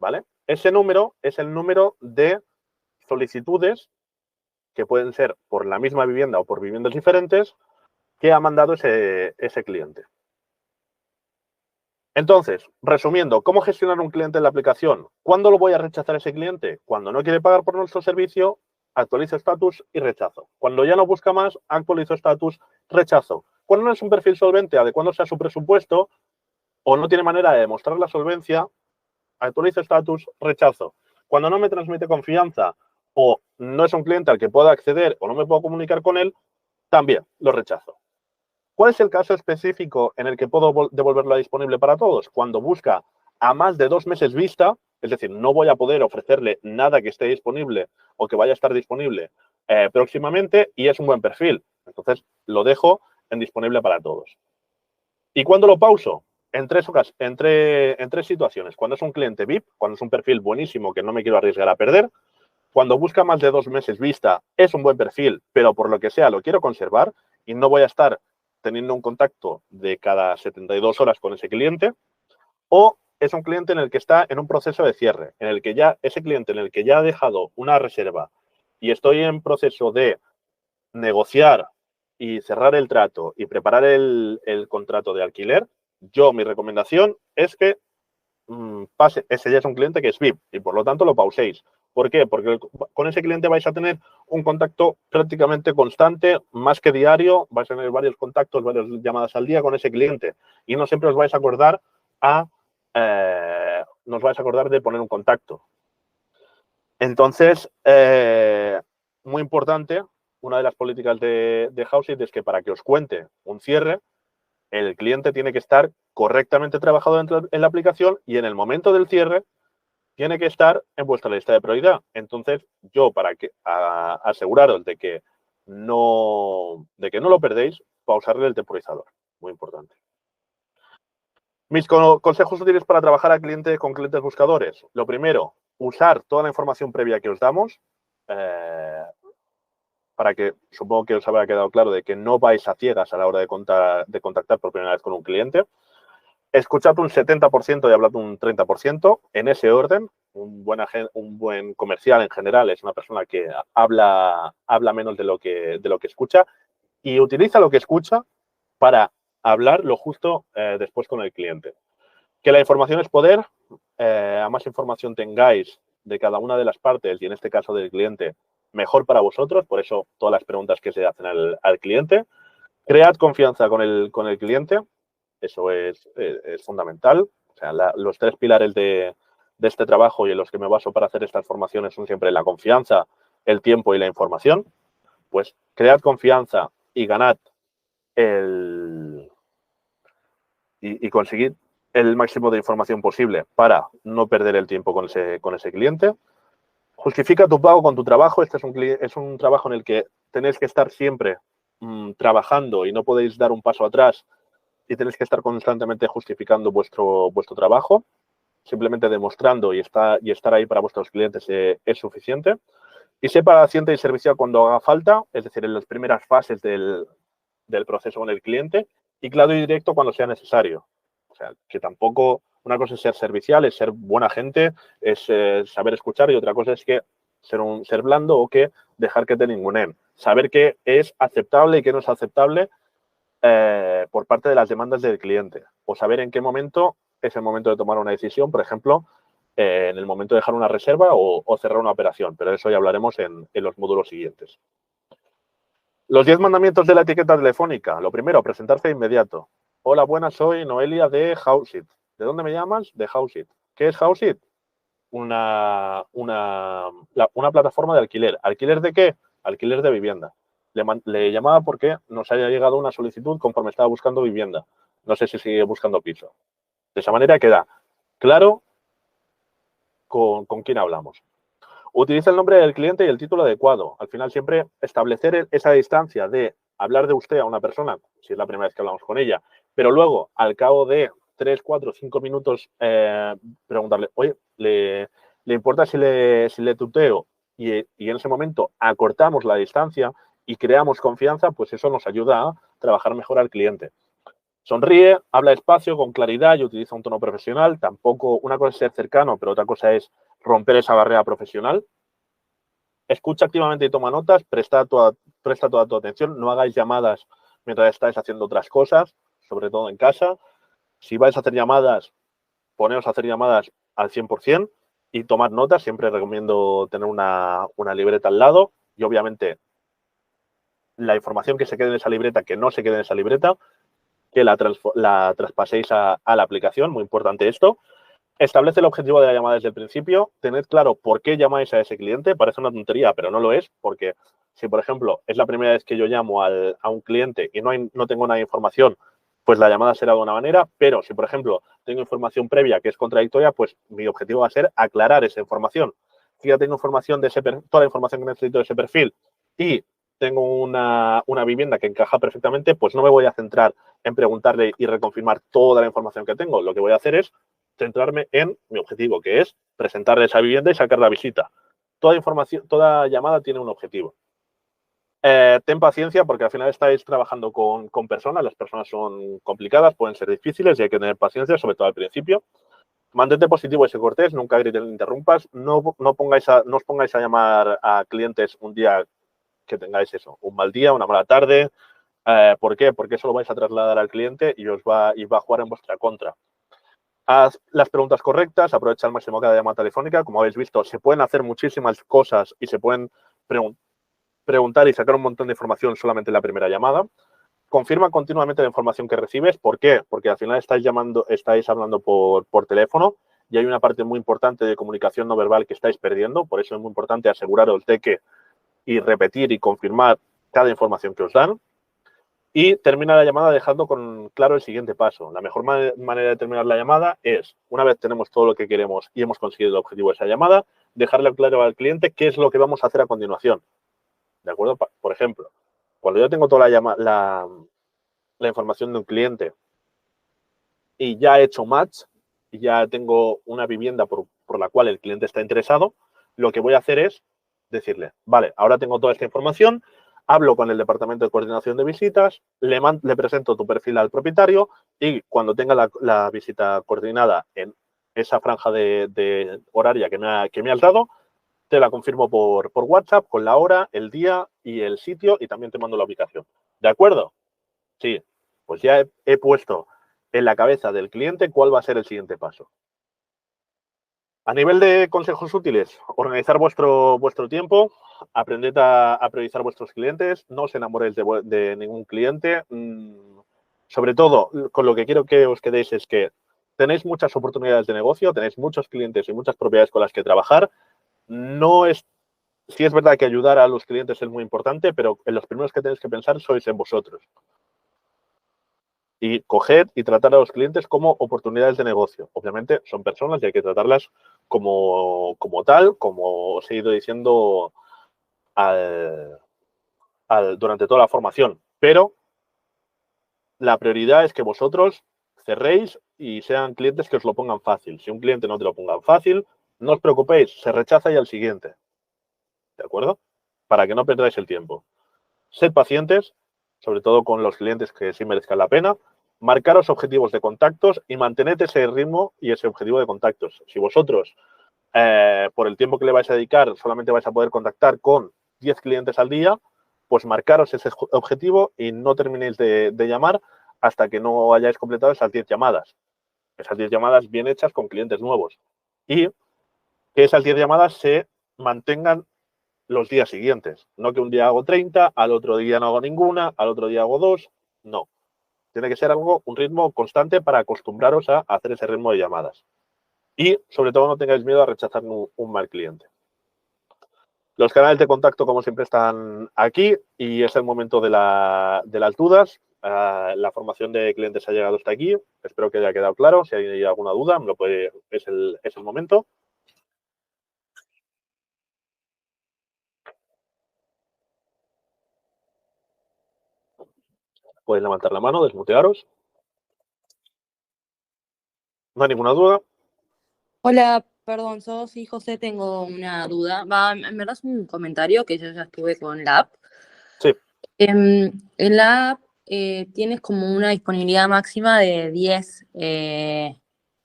¿vale? Ese número es el número de solicitudes que pueden ser por la misma vivienda o por viviendas diferentes que ha mandado ese cliente. Entonces, resumiendo, ¿cómo gestionar un cliente en la aplicación? ¿Cuándo lo voy a rechazar ese cliente? Cuando no quiere pagar por nuestro servicio, actualizo estatus y rechazo. Cuando ya no busca más, actualizo estatus, rechazo. Cuando no es un perfil solvente adecuándose a su presupuesto o no tiene manera de demostrar la solvencia, actualizo estatus, rechazo. Cuando no me transmite confianza o no es un cliente al que pueda acceder o no me puedo comunicar con él, también lo rechazo. ¿Cuál es el caso específico en el que puedo devolverla disponible para todos? Cuando busca a más de 2 meses vista, es decir, no voy a poder ofrecerle nada que esté disponible o que vaya a estar disponible próximamente y es un buen perfil. Entonces, lo dejo en disponible para todos. ¿Y cuándo lo pauso? En tres situaciones. Cuando es un cliente VIP, cuando es un perfil buenísimo que no me quiero arriesgar a perder. Cuando busca más de 2 meses vista, es un buen perfil, pero por lo que sea lo quiero conservar y no voy a estar teniendo un contacto de cada 72 horas con ese cliente. O es un cliente en el que está en un proceso de cierre, en el que ese cliente en el que ya ha dejado una reserva y estoy en proceso de negociar y cerrar el trato y preparar el contrato de alquiler, mi recomendación es que ese ya es un cliente que es VIP y por lo tanto lo pauséis. ¿Por qué? Porque con ese cliente vais a tener un contacto prácticamente constante, más que diario, vais a tener varios contactos, varias llamadas al día con ese cliente y no siempre os vais a acordar de poner un contacto. Entonces, muy importante, una de las políticas de Houseit es que para que os cuente un cierre, el cliente tiene que estar correctamente trabajado en la aplicación y en el momento del cierre tiene que estar en vuestra lista de prioridad. Entonces, para aseguraros de que no lo perdéis, pausarle el temporizador. Muy importante. Mis consejos útiles para trabajar con clientes buscadores. Lo primero, usar toda la información previa que os damos para que, supongo que os habrá quedado claro de que no vais a ciegas a la hora de contactar por primera vez con un cliente. Escuchad un 70% y hablad un 30%, en ese orden. Un buen comercial en general es una persona que habla menos de lo que escucha y utiliza lo que escucha para hablar lo justo después con el cliente. Que la información es poder. A más información tengáis de cada una de las partes y en este caso del cliente, mejor para vosotros. Por eso todas las preguntas que se hacen al cliente. Cread confianza con el cliente. Eso es fundamental. O sea, los 3 pilares de este trabajo y en los que me baso para hacer estas formaciones son siempre la confianza, el tiempo y la información. Pues cread confianza y ganad y conseguid el máximo de información posible para no perder el tiempo con ese cliente. Justifica tu pago con tu trabajo. Este es un trabajo en el que tenéis que estar siempre trabajando y no podéis dar un paso atrás y tenéis que estar constantemente justificando vuestro trabajo. Simplemente demostrando y estar ahí para vuestros clientes es suficiente. Y sé paciente y servicial cuando haga falta, es decir, en las primeras fases del proceso con el cliente y claro y directo cuando sea necesario. O sea, que tampoco una cosa es ser servicial, es ser buena gente, es saber escuchar y otra cosa es que ser blando o que dejar que te ninguneen. Saber qué es aceptable y qué no es aceptable por parte de las demandas del cliente o saber en qué momento es el momento de tomar una decisión, por ejemplo, en el momento de dejar una reserva o cerrar una operación, pero de eso ya hablaremos en los módulos siguientes. Los 10 mandamientos de la etiqueta telefónica. Lo primero, presentarse de inmediato. Hola, buenas, soy Noelia de Housit. ¿De dónde me llamas? De Housit. ¿Qué es Housit? Una plataforma de alquiler. ¿Alquiler de qué? Alquiler de vivienda. Le llamaba porque nos haya llegado una solicitud conforme estaba buscando vivienda. No sé si sigue buscando piso. De esa manera queda claro con quién hablamos. Utiliza el nombre del cliente y el título adecuado. Al final siempre establecer esa distancia de hablar de usted a una persona, si es la primera vez que hablamos con ella, pero luego al cabo de 3, 4, 5 minutos preguntarle, oye, ¿le importa si le tuteo? Y en ese momento acortamos la distancia y creamos confianza, pues eso nos ayuda a trabajar mejor al cliente. Sonríe, habla despacio, con claridad y utiliza un tono profesional. Tampoco, una cosa es ser cercano, pero otra cosa es romper esa barrera profesional. Escucha activamente y toma notas, presta toda tu atención, no hagáis llamadas mientras estáis haciendo otras cosas, sobre todo en casa. Si vais a hacer llamadas, poneos a hacer llamadas al 100% y tomad notas. Siempre recomiendo tener una libreta al lado y obviamente la información que se quede en esa libreta, que no se quede en esa libreta, que la traspaséis a la aplicación, muy importante esto. Establece el objetivo de la llamada desde el principio. Tened claro por qué llamáis a ese cliente. Parece una tontería, pero no lo es, porque si, por ejemplo, es la primera vez que yo llamo a un cliente y no tengo nada de información, pues la llamada será de una manera. Pero si, por ejemplo, tengo información previa que es contradictoria, pues mi objetivo va a ser aclarar esa información. Si ya tengo información de toda la información que necesito de ese perfil y tengo una vivienda que encaja perfectamente, pues no me voy a centrar en preguntarle y reconfirmar toda la información que tengo. Lo que voy a hacer es centrarme en mi objetivo, que es presentarle esa vivienda y sacar la visita. Toda llamada tiene un objetivo. Ten paciencia porque al final estáis trabajando con personas, las personas son complicadas, pueden ser difíciles y hay que tener paciencia, sobre todo al principio. Mantente positivo y sé cortés, nunca grites ni interrumpas, no os pongáis a llamar a clientes un día que tengáis eso, un mal día, una mala tarde. ¿Por qué? Porque eso lo vais a trasladar al cliente y va a jugar en vuestra contra. Haz las preguntas correctas, aprovecha al máximo cada llamada telefónica. Como habéis visto, se pueden hacer muchísimas cosas y se pueden preguntar y sacar un montón de información solamente en la primera llamada. Confirma continuamente la información que recibes. ¿Por qué? Porque al final estáis hablando por teléfono y hay una parte muy importante de comunicación no verbal que estáis perdiendo. Por eso es muy importante aseguraros de que y repetir y confirmar cada información que os dan. Y termina la llamada dejando claro el siguiente paso. La mejor manera de terminar la llamada es, una vez tenemos todo lo que queremos y hemos conseguido el objetivo de esa llamada, dejarle claro al cliente qué es lo que vamos a hacer a continuación. ¿De acuerdo? Por ejemplo, cuando yo tengo toda la información de un cliente y ya he hecho match y ya tengo una vivienda por la cual el cliente está interesado, lo que voy a hacer es decirle, vale, ahora tengo toda esta información, hablo con el departamento de coordinación de visitas, le presento tu perfil al propietario y cuando tenga la visita coordinada en esa franja de horaria que me has dado, te la confirmo por WhatsApp con la hora, el día y el sitio y también te mando la ubicación. ¿De acuerdo? Sí, pues ya he puesto en la cabeza del cliente cuál va a ser el siguiente paso. A nivel de consejos útiles, organizar vuestro tiempo, aprended a priorizar vuestros clientes, no os enamoréis de ningún cliente. Sobre todo, con lo que quiero que os quedéis es que tenéis muchas oportunidades de negocio, tenéis muchos clientes y muchas propiedades con las que trabajar. Sí es verdad que ayudar a los clientes es muy importante, pero en los primeros que tenéis que pensar sois en vosotros. Y coger y tratar a los clientes como oportunidades de negocio. Obviamente son personas y hay que tratarlas como tal, como os he ido diciendo durante toda la formación. Pero la prioridad es que vosotros cerréis y sean clientes que os lo pongan fácil. Si un cliente no te lo ponga fácil, no os preocupéis, se rechaza y al siguiente. ¿De acuerdo? Para que no perdáis el tiempo. Sed pacientes, sobre todo con los clientes que sí merezcan la pena, marcaros objetivos de contactos y mantened ese ritmo y ese objetivo de contactos. Si vosotros, por el tiempo que le vais a dedicar, solamente vais a poder contactar con 10 clientes al día, pues marcaros ese objetivo y no terminéis de llamar hasta que no hayáis completado esas 10 llamadas. Esas 10 llamadas bien hechas con clientes nuevos. Y que esas 10 llamadas se mantengan los días siguientes. No que un día hago 30, al otro día no hago ninguna, al otro día hago 2. No. Tiene que ser un ritmo constante para acostumbraros a hacer ese ritmo de llamadas. Y, sobre todo, no tengáis miedo a rechazar un mal cliente. Los canales de contacto, como siempre, están aquí y es el momento de las dudas. La formación de clientes ha llegado hasta aquí. Espero que haya quedado claro. Si hay alguna duda, es el momento. Podéis levantar la mano, desmutearos. ¿No hay ninguna duda? Hola, perdón, sí, José, tengo una duda. En verdad es un comentario que yo ya estuve con la app. Sí. En la app tienes como una disponibilidad máxima de 10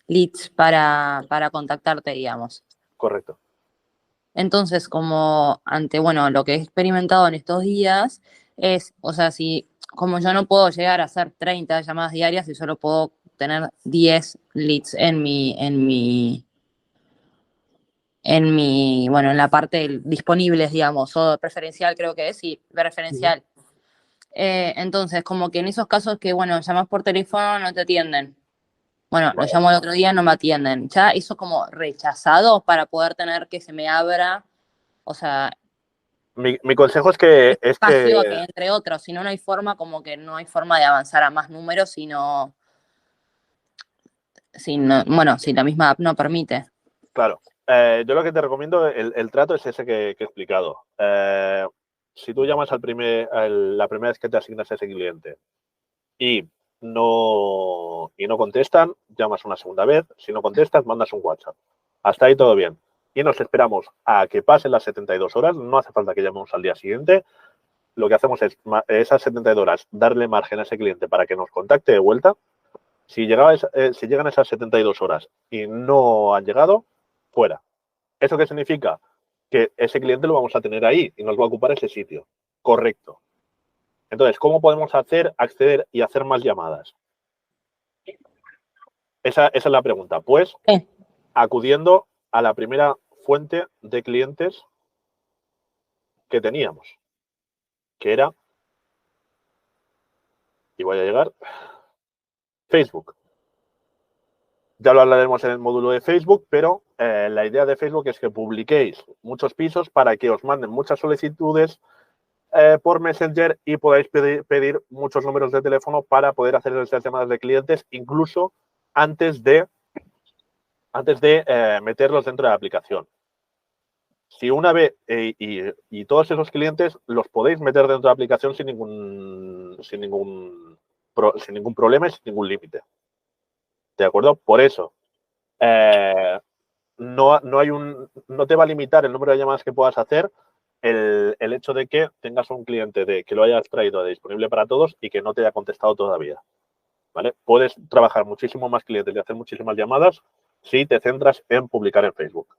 leads para contactarte, digamos. Correcto. Entonces, como bueno, lo que he experimentado en estos días es, o sea, como yo no puedo llegar a hacer 30 llamadas diarias y solo puedo tener 10 leads bueno, en la parte disponibles, digamos, o preferencial creo que es, y preferencial. Entonces, como que en esos casos que, bueno, llamas por teléfono, no te atienden. Bueno, Vale. lo llamo el otro día, no me atienden. Ya eso como rechazado para poder tener que se me abra, o sea, Mi consejo es que espacio que entre otros, si no, no hay forma, como que no hay forma de avanzar a más números, si la misma app no permite. Claro. Yo lo que te recomiendo, el trato es ese que he explicado. Si tú llamas la primera vez que te asignas a ese cliente y no contestan, llamas una segunda vez. Si no contestas, mandas un WhatsApp. Hasta ahí todo bien. Y nos esperamos a que pasen las 72 horas. No hace falta que llamemos al día siguiente. Lo que hacemos es, esas 72 horas, darle margen a ese cliente para que nos contacte de vuelta. Si llegan esas 72 horas y no han llegado, fuera. ¿Eso qué significa? Que ese cliente lo vamos a tener ahí y nos va a ocupar ese sitio. Correcto. Entonces, ¿cómo podemos acceder y hacer más llamadas? Esa es la pregunta. Pues acudiendo a la primera fuente de clientes que teníamos, que era, y voy a llegar, Facebook. Ya lo hablaremos en el módulo de Facebook, pero la idea de Facebook es que publiquéis muchos pisos para que os manden muchas solicitudes por Messenger y podáis pedir muchos números de teléfono para poder hacer esas llamadas de clientes, incluso antes de meterlos dentro de la aplicación. Si una vez y todos esos clientes los podéis meter dentro de la aplicación sin ningún problema y sin ningún límite. ¿De acuerdo? Por eso, no te va a limitar el número de llamadas que puedas hacer el hecho de que tengas un cliente que lo hayas traído disponible para todos y que no te haya contestado todavía. ¿Vale? Puedes trabajar muchísimo más clientes y hacer muchísimas llamadas si te centras en publicar en Facebook.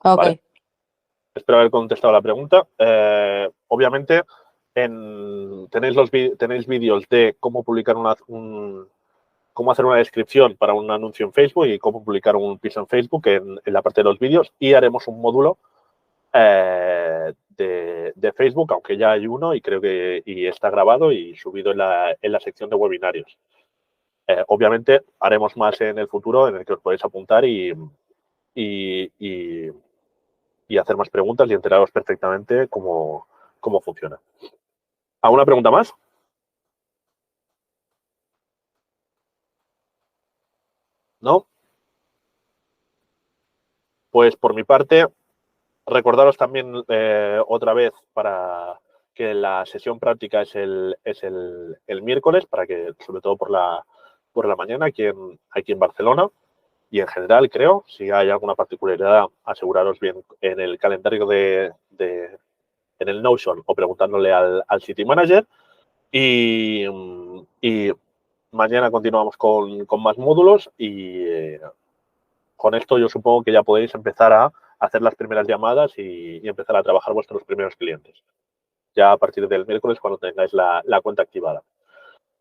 Ok. ¿Vale? Espero haber contestado la pregunta. Obviamente, tenéis vídeos de cómo publicar cómo hacer una descripción para un anuncio en Facebook y cómo publicar un piso en Facebook en la parte de los vídeos, y haremos un módulo de Facebook, aunque ya hay uno y creo que está grabado y subido en la sección de webinarios. Obviamente haremos más en el futuro en el que os podéis apuntar y hacer más preguntas y enteraros perfectamente cómo funciona. ¿Alguna pregunta más? ¿No? Pues por mi parte, recordaros también otra vez para que la sesión práctica es el miércoles, para que, sobre todo por la mañana, aquí en Barcelona y en general, creo, si hay alguna particularidad, aseguraros bien en el calendario en el Notion o preguntándole al City Manager. Y mañana continuamos con más módulos y con esto yo supongo que ya podéis empezar a hacer las primeras llamadas y empezar a trabajar vuestros primeros clientes. Ya a partir del miércoles cuando tengáis la cuenta activada.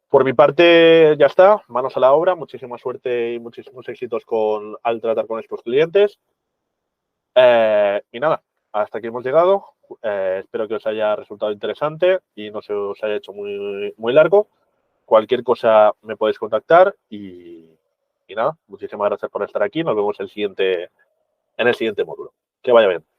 Por mi parte ya está, manos a la obra, muchísima suerte y muchísimos éxitos al tratar con estos clientes. Y nada, hasta aquí hemos llegado. Espero que os haya resultado interesante y no se os haya hecho muy, muy largo. Cualquier cosa me podéis contactar y nada, muchísimas gracias por estar aquí. Nos vemos en el siguiente módulo. Que vaya bien.